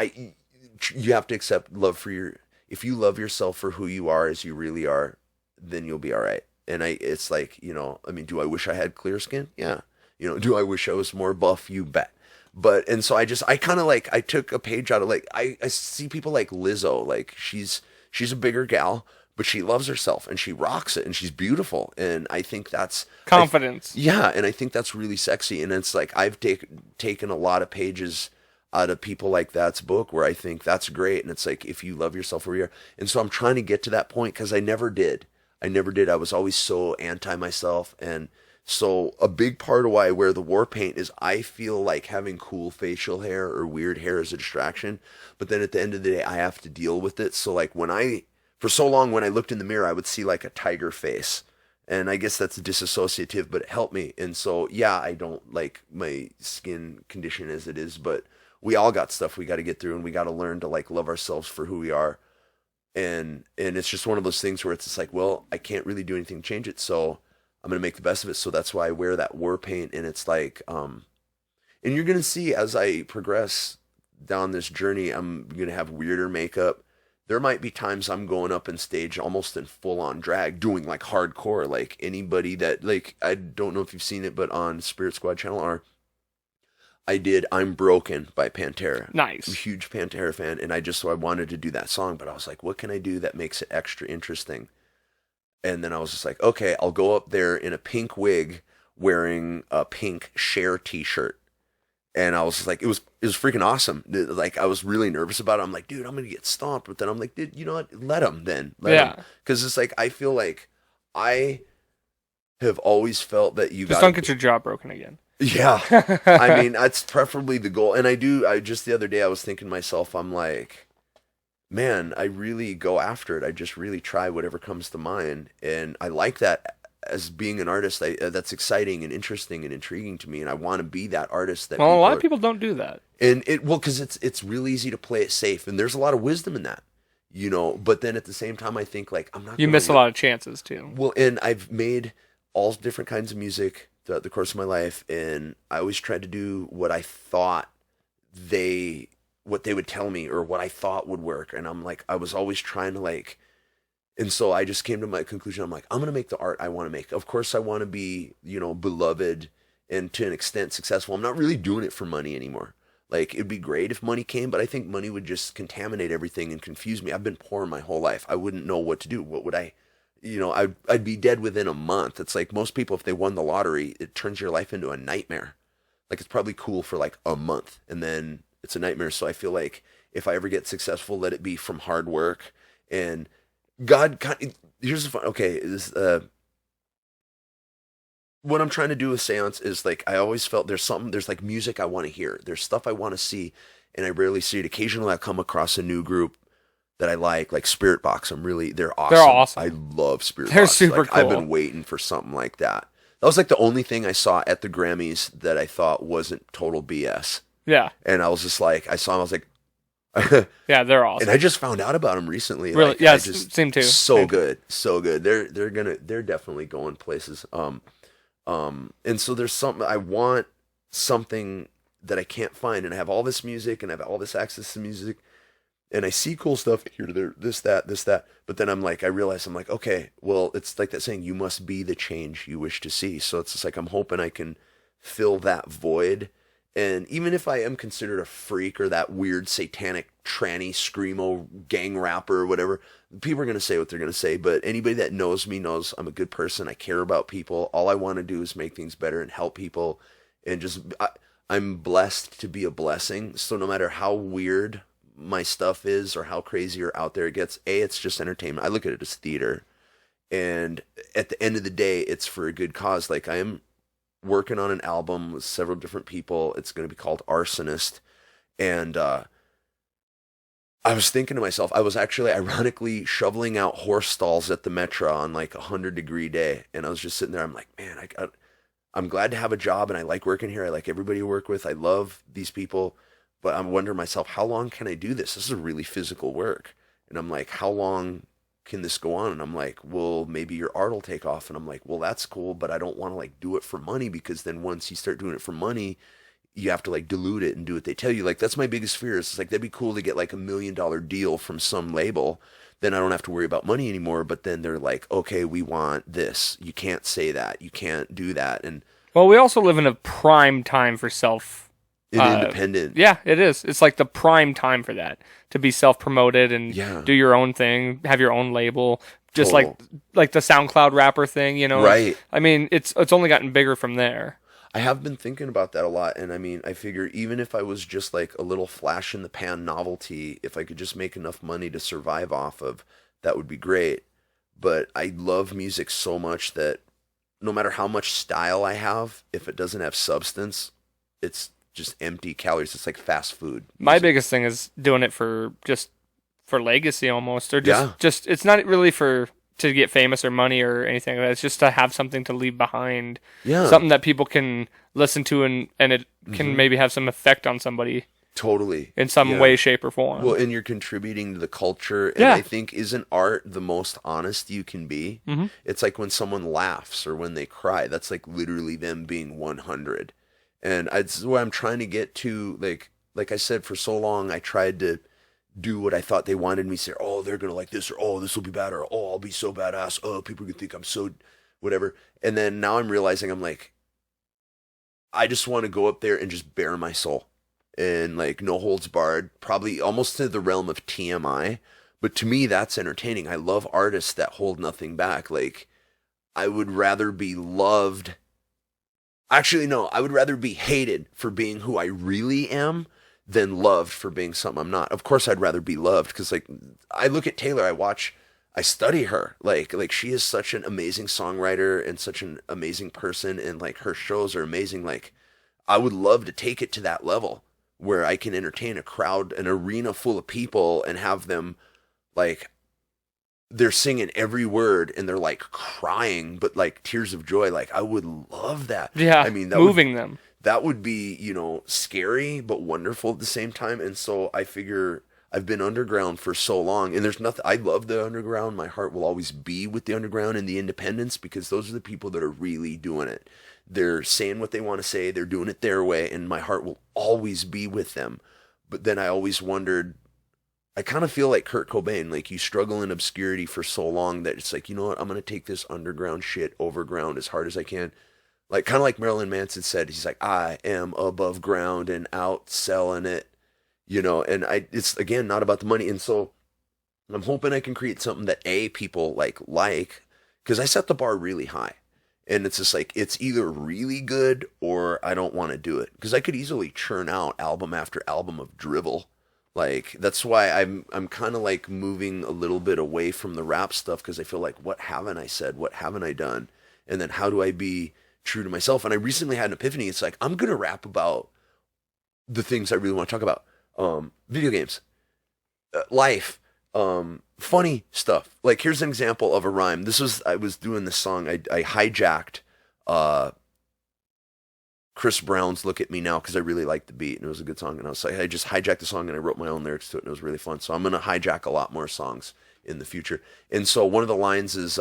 you have to accept if you love yourself for who you are as you really are, then you'll be all right. And it's like, do I wish I had clear skin? Yeah. Do I wish I was more buff? You bet. But, and so I kind of like, I took a page out of, like, I see people like Lizzo, like she's a bigger gal, but she loves herself and she rocks it and she's beautiful. And I think that's confidence. And I think that's really sexy. And it's like, I've taken a lot of pages out of people like that's book where I think that's great. And it's like, if you love yourself where you are. And so I'm trying to get to that point, because I never did. I was always so anti myself. And so a big part of why I wear the war paint is I feel like having cool facial hair or weird hair is a distraction. But then at the end of the day, I have to deal with it. So like for so long when I looked in the mirror, I would see like a tiger face. And I guess that's disassociative, but it helped me. And so, yeah, I don't like my skin condition as it is, but we all got stuff we got to get through, and we got to learn to like love ourselves for who we are. And it's just one of those things where it's just like, well, I can't really do anything to change it, so I'm going to make the best of it. So that's why I wear that war paint. And it's like, and you're going to see as I progress down this journey, I'm going to have weirder makeup. There might be times I'm going up in stage almost in full on drag, doing like hardcore, like anybody that, like, I don't know if you've seen it, but on Spirit Squad Channel R, I did I'm Broken by Pantera. Nice. I'm a huge Pantera fan, and I wanted to do that song, but I was like, what can I do that makes it extra interesting? And then I was just like, okay, I'll go up there in a pink wig wearing a pink Cher t-shirt. And I was just like, it was freaking awesome. Like I was really nervous about it. I'm like, dude, I'm gonna get stomped. But then I'm like, dude, you know what? Let him then. Let him. Because it's like I feel like I have always felt that you Just got don't get your jaw broken again. Yeah. I mean, that's preferably the goal. And I just the other day I was thinking to myself, I'm like, man, I really go after it. I just really try whatever comes to mind. And I like that as being an artist. That's exciting and interesting and intriguing to me. And I want to be that artist that Well, a lot of people don't do that. And because it's real easy to play it safe. And there's a lot of wisdom in that, you know. But then at the same time, I think like I'm not. You miss a lot of chances too. Well, and I've made all different kinds of music throughout the course of my life, and I always tried to do what I thought what they would tell me or what I thought would work. And I'm like, I was always trying to like, and so I just came to my conclusion. I'm like, I'm going to make the art I want to make. Of course I want to be, you know, beloved and to an extent successful. I'm not really doing it for money anymore. Like it'd be great if money came, but I think money would just contaminate everything and confuse me. I've been poor my whole life. I wouldn't know what to do. What would I, you know, I'd be dead within a month. It's like most people, if they won the lottery, it turns your life into a nightmare. Like it's probably cool for like a month and then it's a nightmare. So I feel like if I ever get successful, let it be from hard work. And God, here's the fun. Okay, what I'm trying to do with seance is like I always felt there's like music I want to hear. There's stuff I want to see, and I rarely see it. Occasionally, I come across a new group that I like Spirit Box. They're awesome. They're awesome. I love Spirit Box. They're super like, cool. I've been waiting for something like that. That was like the only thing I saw at the Grammys that I thought wasn't total BS. Yeah. And I was just like, I saw him, I was like, yeah, they're awesome. And I just found out about them recently. Really? Like, yeah, same too. So same good. So good. They're definitely going places. And so there's I want something that I can't find, and I have all this music and I have all this access to music and I see cool stuff here, there, this, that. But then I realize I'm like, okay, well, it's like that saying, you must be the change you wish to see. So it's just like, I'm hoping I can fill that void. And even if I am considered a freak or that weird satanic tranny screamo gang rapper or whatever, people are going to say what they're going to say. But anybody that knows me knows I'm a good person. I care about people. All I want to do is make things better and help people. And I'm blessed to be a blessing. So no matter how weird my stuff is or how crazy or out there it gets, it's just entertainment. I look at it as theater. And at the end of the day, it's for a good cause. Like I am working on an album with several different people. It's going to be called Arsonist. And I was thinking to myself, I was actually ironically shoveling out horse stalls at the Metro on like 100-degree day. And I was just sitting there. I'm like, man, I'm glad to have a job and I like working here. I like everybody I work with. I love these people. But I'm wondering myself, how long can I do this? This is a really physical work. And I'm like, how long can this go on? And I'm like, well, maybe your art will take off. And I'm like, well, that's cool, but I don't want to like do it for money, because then once you start doing it for money, you have to like dilute it and do what they tell you. Like that's my biggest fear. It's like, that'd be cool to get like $1 million deal from some label. Then I don't have to worry about money anymore. But then they're like, okay, we want this. You can't say that. You can't do that. And well, we also live in a prime time for independent. Yeah, it is. It's like the prime time for that, to be self-promoted and do your own thing, have your own label, just like the SoundCloud rapper thing, you know? Right. I mean, it's only gotten bigger from there. I have been thinking about that a lot, and I mean, I figure even if I was just like a little flash in the pan novelty, if I could just make enough money to survive off of, that would be great. But I love music so much that no matter how much style I have, if it doesn't have substance, it's just empty calories. It's like fast food. My biggest thing is doing it for legacy almost, or just it's not really to get famous or money or anything like that. It's just to have something to leave behind. Yeah. Something that people can listen to and it can maybe have some effect on somebody. Totally. In some way, shape, or form. Well, and you're contributing to the culture. And I think, isn't art the most honest you can be? Mm-hmm. It's like when someone laughs or when they cry. That's like literally them being 100. And it's what I'm trying to get to. Like I said, for so long, I tried to do what I thought they wanted me to say. Oh, they're going to like this, or oh, this will be bad, or oh, I'll be so badass. Oh, people are going to think I'm so whatever. And then now I'm realizing I'm like, I just want to go up there and just bare my soul. And like no holds barred, probably almost to the realm of TMI. But to me, that's entertaining. I love artists that hold nothing back. Like, I would rather be loved Actually, no, I would rather be hated for being who I really am than loved for being something I'm not. Of course, I'd rather be loved because, like, I look at Taylor, I study her. Like she is such an amazing songwriter and such an amazing person, and like her shows are amazing. Like, I would love to take it to that level where I can entertain a crowd, an arena full of people, and have them like they're singing every word and they're like crying, but like tears of joy. Like, I would love that. Yeah, I mean, moving them. That would be, scary but wonderful at the same time. And so I figure I've been underground for so long, and there's nothing. I love the underground. My heart will always be with the underground and the independents because those are the people that are really doing it. They're saying what they want to say. They're doing it their way, and my heart will always be with them. But then I always wondered, I kind of feel like Kurt Cobain, like you struggle in obscurity for so long that it's like, you know what, I'm going to take this underground shit overground as hard as I can. Like, kind of like Marilyn Manson said, he's like, I am above ground and out selling it, and it's again, not about the money. And so I'm hoping I can create something that people like, because I set the bar really high. And it's just like, it's either really good or I don't want to do it. Because I could easily churn out album after album of drivel. Like, that's why I'm kind of like moving a little bit away from the rap stuff, because I feel like, what haven't I said? What haven't I done? And then how do I be true to myself? And I recently had an epiphany. It's like, I'm going to rap about the things I really want to talk about. Video games, life, funny stuff. Like, here's an example of a rhyme. I was doing this song. I hijacked Chris Brown's Look at Me Now because I really liked the beat and it was a good song. And I was like, I just hijacked the song and I wrote my own lyrics to it and it was really fun. So I'm going to hijack a lot more songs in the future. And so one of the lines is,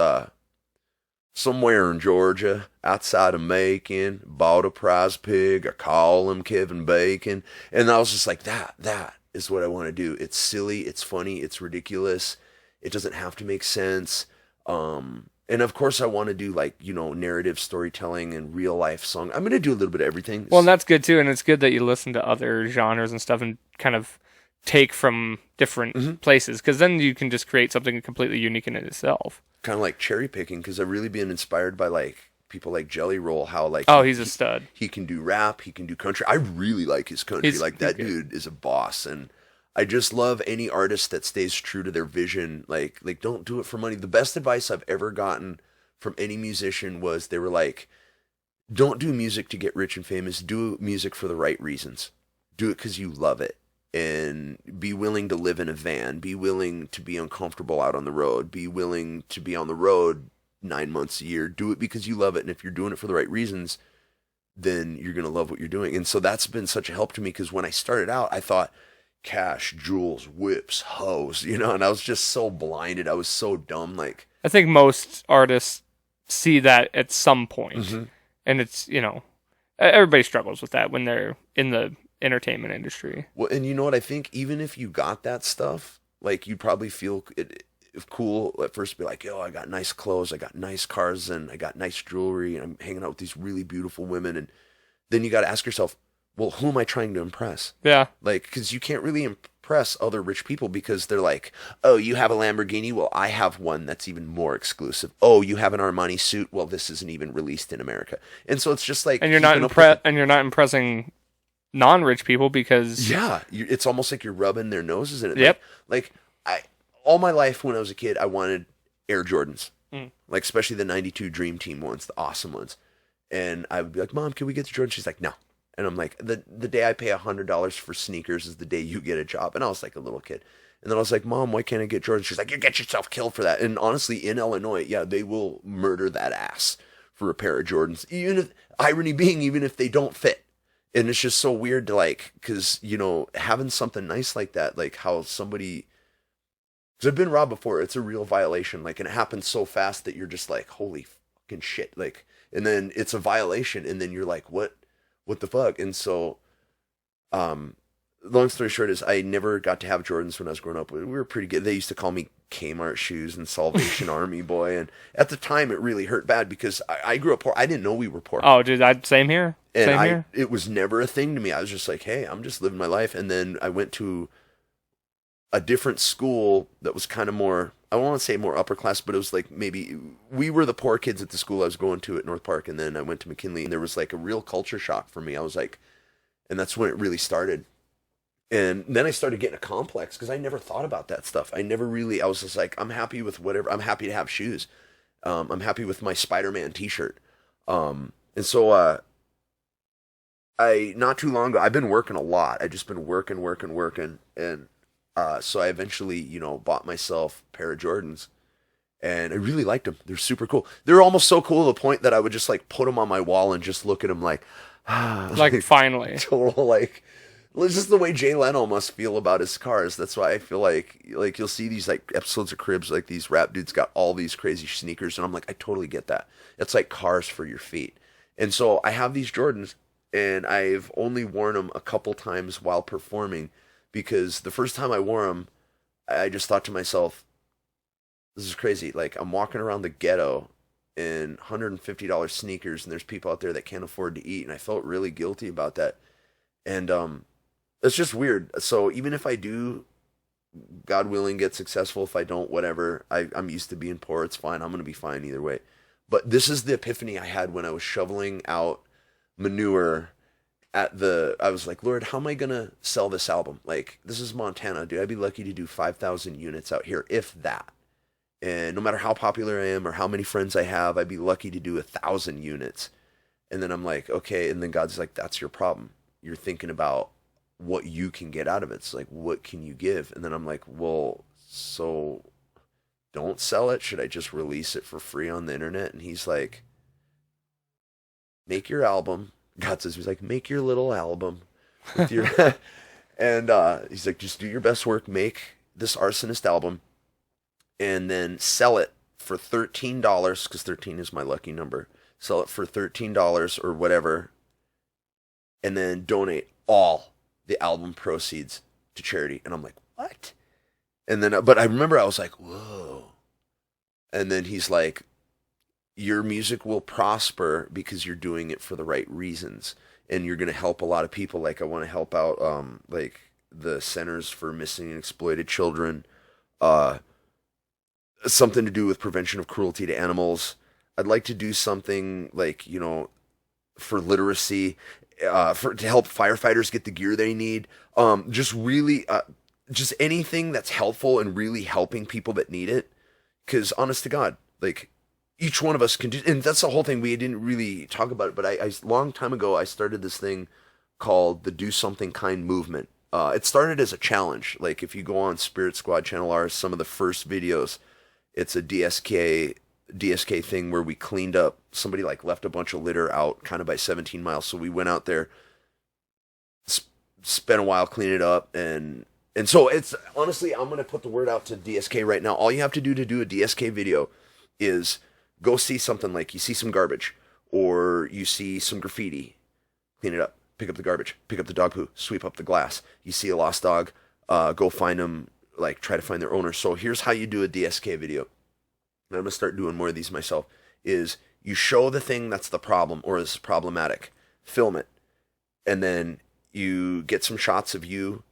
somewhere in Georgia, outside of Macon, bought a prize pig. I call him Kevin Bacon. And I was just like, that is what I want to do. It's silly, it's funny, it's ridiculous. It doesn't have to make sense. And of course I want to do like, narrative storytelling and real life song. I'm going to do a little bit of everything. Well, and that's good too. And it's good that you listen to other genres and stuff and kind of take from different places, because then you can just create something completely unique in it itself. Kind of like cherry picking, because I've really been inspired by like people like Jelly Roll, how like he's a stud. He can do rap, he can do country. I really like his country. That dude is a boss, and I just love any artist that stays true to their vision. Like don't do it for money. The best advice I've ever gotten from any musician was, they were like, don't do music to get rich and famous. Do music for the right reasons. Do it because you love it. And be willing to live in a van, be willing to be uncomfortable out on the road, be willing to be on the road 9 months a year. Do it because you love it. And if you're doing it for the right reasons, then you're going to love what you're doing. And so that's been such a help to me, because when I started out, I thought cash, jewels, whips, hoes, and I was just so blinded. I was so dumb. Like, I think most artists see that at some point. And it's, everybody struggles with that when they're in the entertainment industry. Well, and you know what? I think even if you got that stuff, like, you'd probably feel cool at first, be like, yo, I got nice clothes, I got nice cars, and I got nice jewelry, and I'm hanging out with these really beautiful women. And then you got to ask yourself, well, who am I trying to impress? Yeah. Like, because you can't really impress other rich people, because they're like, oh, you have a Lamborghini? Well, I have one that's even more exclusive. Oh, you have an Armani suit? Well, this isn't even released in America. And so it's just like, and you're not impressing non-rich people, because it's almost like you're rubbing their noses in it. Yep. Like all my life when I was a kid, I wanted Air Jordans, like especially the '92 Dream Team ones, the awesome ones. And I would be like, Mom, can we get the Jordans? She's like, no. And I'm like, the day I pay $100 for sneakers is the day you get a job. And I was like a little kid. And then I was like, Mom, why can't I get Jordans? She's like, you get yourself killed for that. And honestly, in Illinois, they will murder that ass for a pair of Jordans. Irony being, even if they don't fit. And it's just so weird to, like, because, having something nice like that, like how somebody, because I've been robbed before, it's a real violation. Like, and it happens so fast that you're just like, holy fucking shit. Like, and then it's a violation. And then you're like, what the fuck? And so, long story short is, I never got to have Jordans when I was growing up. We were pretty good. They used to call me Kmart shoes and Salvation Army boy. And at the time, it really hurt bad, because I grew up poor. I didn't know we were poor. Oh, dude, same here. And it was never a thing to me. I was just like, hey, I'm just living my life. And then I went to a different school that was kind of more I don't want to say more upper class, but it was like maybe we were the poor kids at the school I was going to at North Park, and then I went to McKinley, and there was like a real culture shock for me. I was like, and that's when it really started. And then I started getting a complex because I never thought about that stuff. I was just like, I'm happy with whatever. I'm happy to have shoes. I'm happy with my Spider-Man t-shirt. And so, not too long ago, I've been working a lot. I've just been working. And, so I eventually, bought myself a pair of Jordans, and I really liked them. They're super cool. They're almost so cool to the point that I would just like put them on my wall and just look at them like, like finally. Total, like, it's just the way Jay Leno must feel about his cars. That's why I feel like you'll see these like episodes of Cribs, like these rap dudes got all these crazy sneakers, and I'm like, I totally get that. It's like cars for your feet. And so I have these Jordans, and I've only worn them a couple times while performing, because the first time I wore them, I just thought to myself, this is crazy. Like, I'm walking around the ghetto in $150 sneakers, and there's people out there that can't afford to eat, and I felt really guilty about that. And it's just weird. So even if I do, God willing, get successful, if I don't, whatever, I'm used to being poor. It's fine. I'm going to be fine either way. But this is the epiphany I had when I was shoveling out manure I was like, Lord, how am I going to sell this album? Like, this is Montana, dude. I'd be lucky to do 5,000 units out here, if that. And no matter how popular I am or how many friends I have, I'd be lucky to do 1,000 units. And then I'm like, okay. And then God's like, that's your problem. You're thinking about what you can get out of it. It's like, what can you give? And then I'm like, well, so don't sell it. Should I just release it for free on the internet? And he's like, make your album. God says, he's like, make your little album with your, and he's like, just do your best work, make this Arsonist album, and then sell it for $13, because 13 is my lucky number. Sell it for $13 or whatever, and then donate all the album proceeds to charity. And I'm like, what? And then, but I remember I was like, whoa. And then he's like, your music will prosper because you're doing it for the right reasons, and you're going to help a lot of people. Like, I want to help out, like the Centers for Missing and Exploited Children, something to do with prevention of cruelty to animals. I'd like to do something like, for literacy, to help firefighters get the gear they need. Just really, just anything that's helpful and really helping people that need it. Because honest to God, like, each one of us can do, and that's the whole thing. We didn't really talk about it, but I long time ago, I started this thing called the Do Something Kind movement. It started as a challenge. Like, if you go on Spirit Squad Channel R, some of the first videos, it's a DSK thing where we cleaned up, somebody like left a bunch of litter out kind of by 17 miles. So we went out there, spent a while cleaning it up, and so it's, honestly, I'm going to put the word out to DSK right now. All you have to do a DSK video is go see something, like you see some garbage or you see some graffiti, clean it up, pick up the garbage, pick up the dog poo, sweep up the glass. You see a lost dog, go find them, like try to find their owner. So here's how you do a DSK video. And I'm going to start doing more of these myself, is you show the thing that's the problem or is problematic, film it, and then you get some shots of you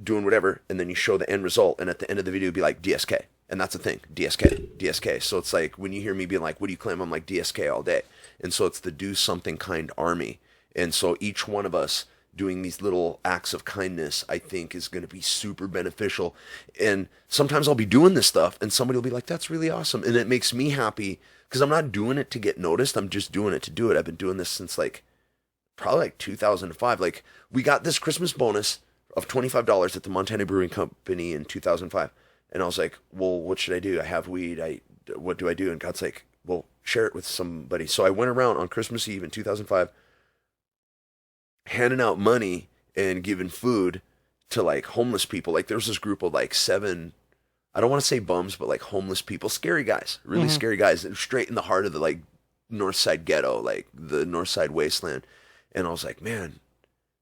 doing whatever, and then you show the end result, and at the end of the video be like, DSK. And that's the thing, DSK. So it's like, when you hear me being like, what do you claim? I'm like, DSK all day. And so it's the Do Something Kind army. And so each one of us doing these little acts of kindness, I think, is going to be super beneficial. And sometimes I'll be doing this stuff, and somebody will be like, that's really awesome. And it makes me happy, because I'm not doing it to get noticed. I'm just doing it to do it. I've been doing this since probably 2005. Like, we got this Christmas bonus of $25 at the Montana Brewing Company in 2005. And I was like, well, what should I do? I have weed. What do I do? And God's like, well, share it with somebody. So I went around on Christmas Eve in 2005, handing out money and giving food to like homeless people. Like, there was this group of like 7, I don't want to say bums, but like homeless people, scary guys, really scary guys, straight in the heart of the like North Side ghetto, like the North Side wasteland. And I was like, man,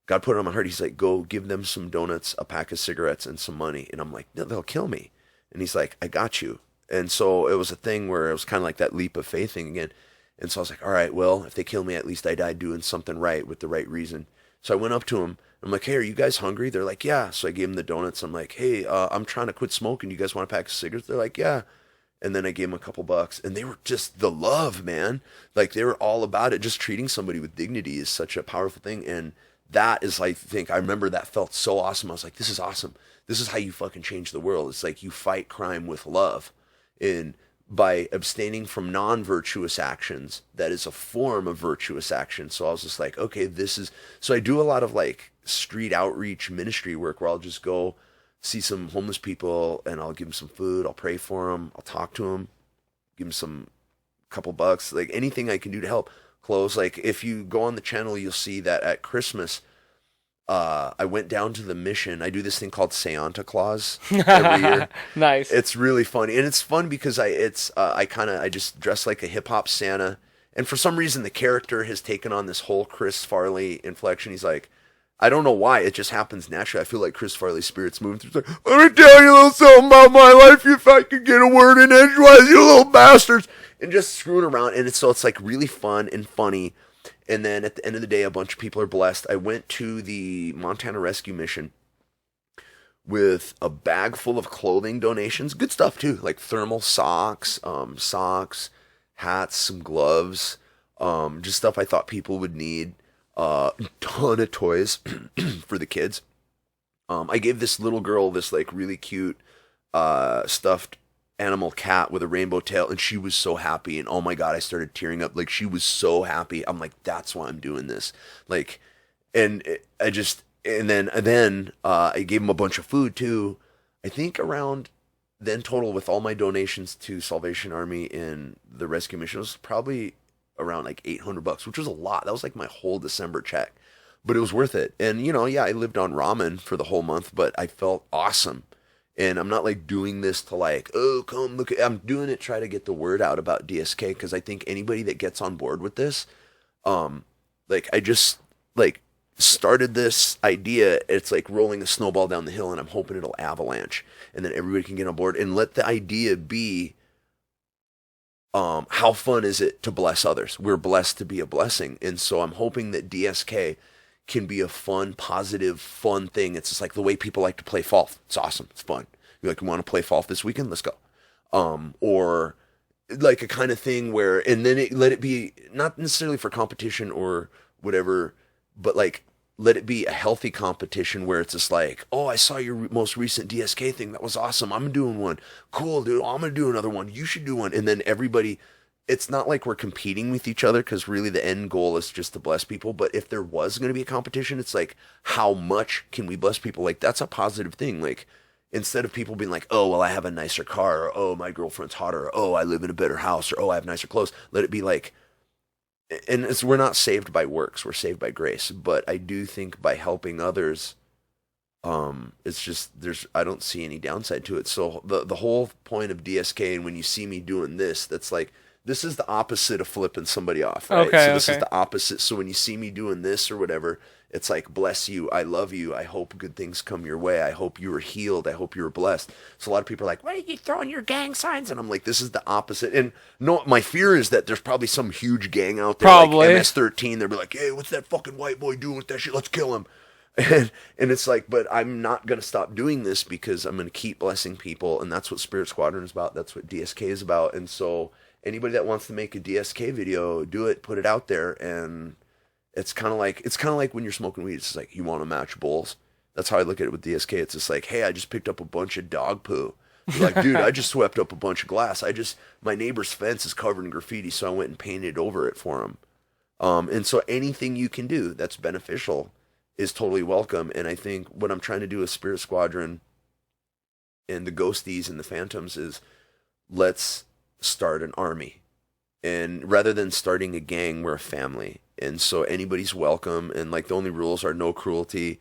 God put it on my heart. He's like, go give them some donuts, a pack of cigarettes, and some money. And I'm like, no, they'll kill me. And he's like, I got you. And so it was a thing where it was kind of like that leap of faith thing again. And so I was like, all right, well, if they kill me, at least I died doing something right with the right reason. So I went up to him. I'm like, hey, are you guys hungry? They're like, yeah. So I gave them the donuts. I'm like, hey, I'm trying to quit smoking. You guys want a pack of cigarettes? They're like, yeah. And then I gave them a couple bucks, and they were just the love, man. Like, they were all about it. Just treating somebody with dignity is such a powerful thing. And that is, I think, I remember that felt so awesome. I was like, this is awesome. This is how you fucking change the world. It's like you fight crime with love. And by abstaining from non-virtuous actions, that is a form of virtuous action. So I was just like, okay, this is, so I do a lot of like street outreach ministry work where I'll just go see some homeless people and I'll give them some food. I'll pray for them. I'll talk to them, give them some couple bucks, like anything I can do to help. Clothes. Like if you go on the channel, you'll see that at Christmas, I went down to the mission. I do this thing called Santa Claus every year. Nice. It's really funny, and it's fun because I just dress like a hip hop Santa, and for some reason the character has taken on this whole Chris Farley inflection. He's like, I don't know why, it just happens naturally. I feel like Chris Farley's spirit's moving through. It's like, let me tell you a little something about my life, if I could get a word in edgewise, you little bastards, and just screwing around. And it's like really fun and funny. And then at the end of the day, a bunch of people are blessed. I went to the Montana Rescue Mission with a bag full of clothing donations. Good stuff, too. Like thermal socks, hats, some gloves, just stuff I thought people would need. Ton of toys for the kids. I gave this little girl this like really cute stuffed animal cat with a rainbow tail, and she was so happy, and oh my god, I started tearing up. Like, she was so happy. I'm like, that's why I'm doing this. Like, and I gave him a bunch of food too. I think around then total with all my donations to Salvation Army and the rescue mission was probably around like $800, which was a lot. That was like my whole December check, but it was worth it. And yeah, I lived on ramen for the whole month, but I felt awesome. And I'm not like doing this to like, oh, come look. I'm doing it, try to get the word out about DSK, because I think anybody that gets on board with this, like I just like started this idea. It's like rolling a snowball down the hill, and I'm hoping it'll avalanche, and then everybody can get on board and let the idea be, how fun is it to bless others? We're blessed to be a blessing, and so I'm hoping that DSK can be a fun, positive, fun thing. It's just like the way people like to play golf. It's awesome. It's fun. You're like, you want to play golf this weekend? Let's go. Or like a kind of thing where, and then let it be not necessarily for competition or whatever, but like let it be a healthy competition where it's just like, oh, I saw your most recent DSK thing. That was awesome. I'm doing one. Cool, dude. I'm going to do another one. You should do one. And then everybody, it's not like we're competing with each other, because really the end goal is just to bless people. But if there was going to be a competition, it's like, how much can we bless people? Like, that's a positive thing. Like, instead of people being like, oh, well, I have a nicer car, or oh, my girlfriend's hotter, or oh, I live in a better house, or oh, I have nicer clothes. Let it be like, and we're not saved by works, we're saved by grace. But I do think by helping others, it's just, I don't see any downside to it. So the whole point of DSK, and when you see me doing this, that's like, this is the opposite of flipping somebody off, right? Okay, so this is the opposite. So when you see me doing this or whatever, it's like, bless you, I love you, I hope good things come your way, I hope you were healed, I hope you were blessed. So a lot of people are like, why are you throwing your gang signs? And I'm like, this is the opposite. And no, my fear is that there's probably some huge gang out there, probably like MS-13, they'll be like, hey, what's that fucking white boy doing with that shit? Let's kill him. And it's like, but I'm not going to stop doing this, because I'm going to keep blessing people, and that's what Spirit Squadron is about, that's what DSK is about. And so anybody that wants to make a DSK video, do it, put it out there. And it's kind of like when you're smoking weed, it's just like, you want to match bowls. That's how I look at it with DSK. It's just like, hey, I just picked up a bunch of dog poo. You're like, dude, I just swept up a bunch of glass. My neighbor's fence is covered in graffiti, so I went and painted over it for him. And so anything you can do that's beneficial is totally welcome. And I think what I'm trying to do with Spirit Squadron and the Ghosties and the Phantoms is, let's start an army. And rather than starting a gang, we're a family. And so anybody's welcome. And like, the only rules are no cruelty.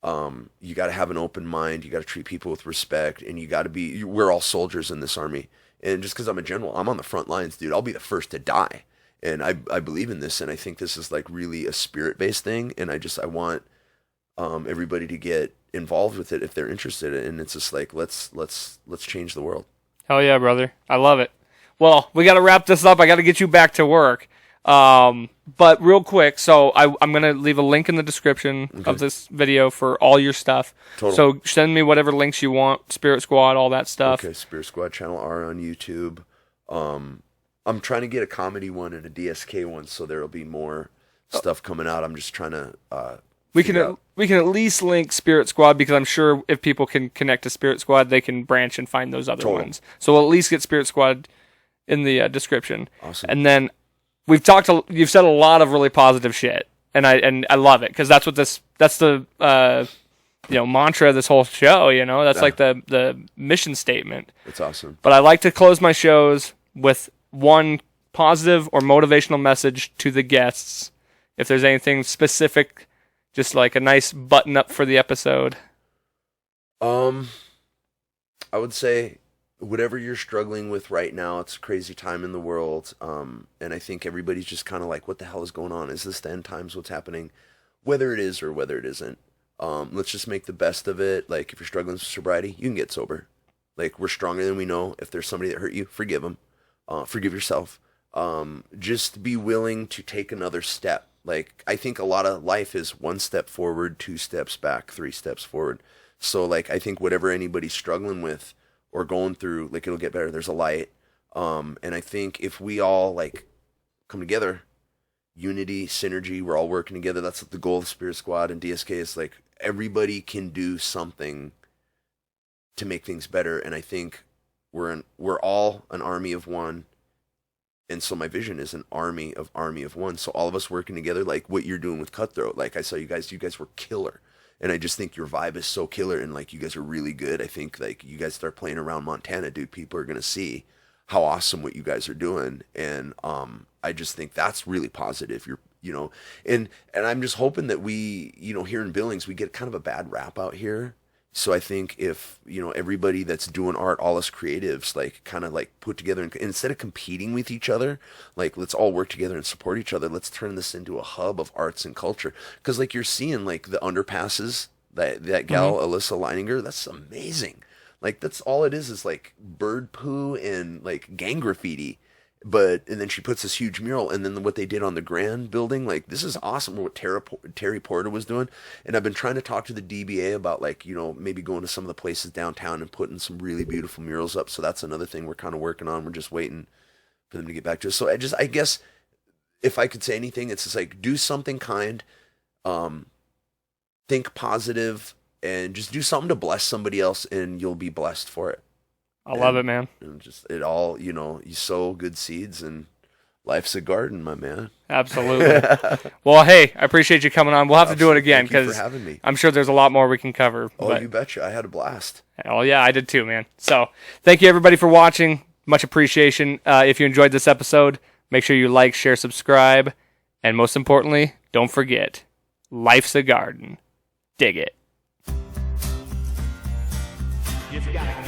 You got to have an open mind. You got to treat people with respect. And you got to be, we're all soldiers in this army. And just because I'm a general, I'm on the front lines, dude. I'll be the first to die. And I believe in this. And I think this is like really a spirit-based thing. And I want everybody to get involved with it if they're interested. And it's just like, let's change the world. Hell yeah, brother. I love it. Well, we got to wrap this up. I got to get you back to work. But real quick, so I'm going to leave a link in the description of this video for all your stuff. Total. So send me whatever links you want, Spirit Squad, all that stuff. Okay, Spirit Squad Channel R on YouTube. I'm trying to get a comedy one and a DSK one, so there'll be more stuff coming out. I'm just trying to we can at least link Spirit Squad, because I'm sure if people can connect to Spirit Squad, they can branch and find those other ones. So we'll at least get Spirit Squad in the description. Awesome. And then you've said a lot of really positive shit, and I love it, because that's the mantra of this whole show. That's like the mission statement. That's awesome. But I like to close my shows with one positive or motivational message to the guests. If there's anything specific, just like a nice button up for the episode. I would say whatever you're struggling with right now, it's a crazy time in the world. And I think everybody's just kind of like, what the hell is going on? Is this the end times? What's happening? Whether it is or whether it isn't. Let's just make the best of it. Like, if you're struggling with sobriety, you can get sober. Like, we're stronger than we know. If there's somebody that hurt you, forgive them. Forgive yourself. Just be willing to take another step. Like, I think a lot of life is 1 step forward, 2 steps back, 3 steps forward. So, like, I think whatever anybody's struggling with or going through, like, it'll get better. There's a light. And I think if we all, like, come together, unity, synergy, we're all working together. That's the goal of Spirit Squad and DSK is, like, everybody can do something to make things better. And I think we're all an army of one. And so my vision is an army of one. So all of us working together, like what you're doing with Cutthroat. Like, I saw you guys were killer. And I just think your vibe is so killer, and like, you guys are really good. I think, like, you guys start playing around Montana, dude, people are going to see how awesome what you guys are doing. And I just think that's really positive. And I'm just hoping that we, here in Billings, we get kind of a bad rap out here. So I think if, everybody that's doing art, all us creatives, like, kind of like put together, and instead of competing with each other, like, let's all work together and support each other. Let's turn this into a hub of arts and culture. Because, like, you're seeing, like, the underpasses, that gal, Alyssa Leininger, that's amazing. Like, that's all it is like bird poo and, like, gang graffiti. And then she puts this huge mural, and then what they did on the Grand building, like, this is awesome what Terry Porter was doing. And I've been trying to talk to the DBA about, like, maybe going to some of the places downtown and putting some really beautiful murals up. So that's another thing we're kind of working on. We're just waiting for them to get back to us. So I guess if I could say anything, it's just like, do something kind, think positive, and just do something to bless somebody else, and you'll be blessed for it. I love it, man. And just it all, you sow good seeds, and life's a garden, my man. Absolutely. Well, hey, I appreciate you coming on. We'll have to do it again, because I'm sure there's a lot more we can cover. Oh, you betcha. I had a blast. Oh, yeah, I did too, man. So thank you, everybody, for watching. Much appreciation. If you enjoyed this episode, make sure you like, share, subscribe. And most importantly, don't forget, life's a garden. Dig it. Just gotta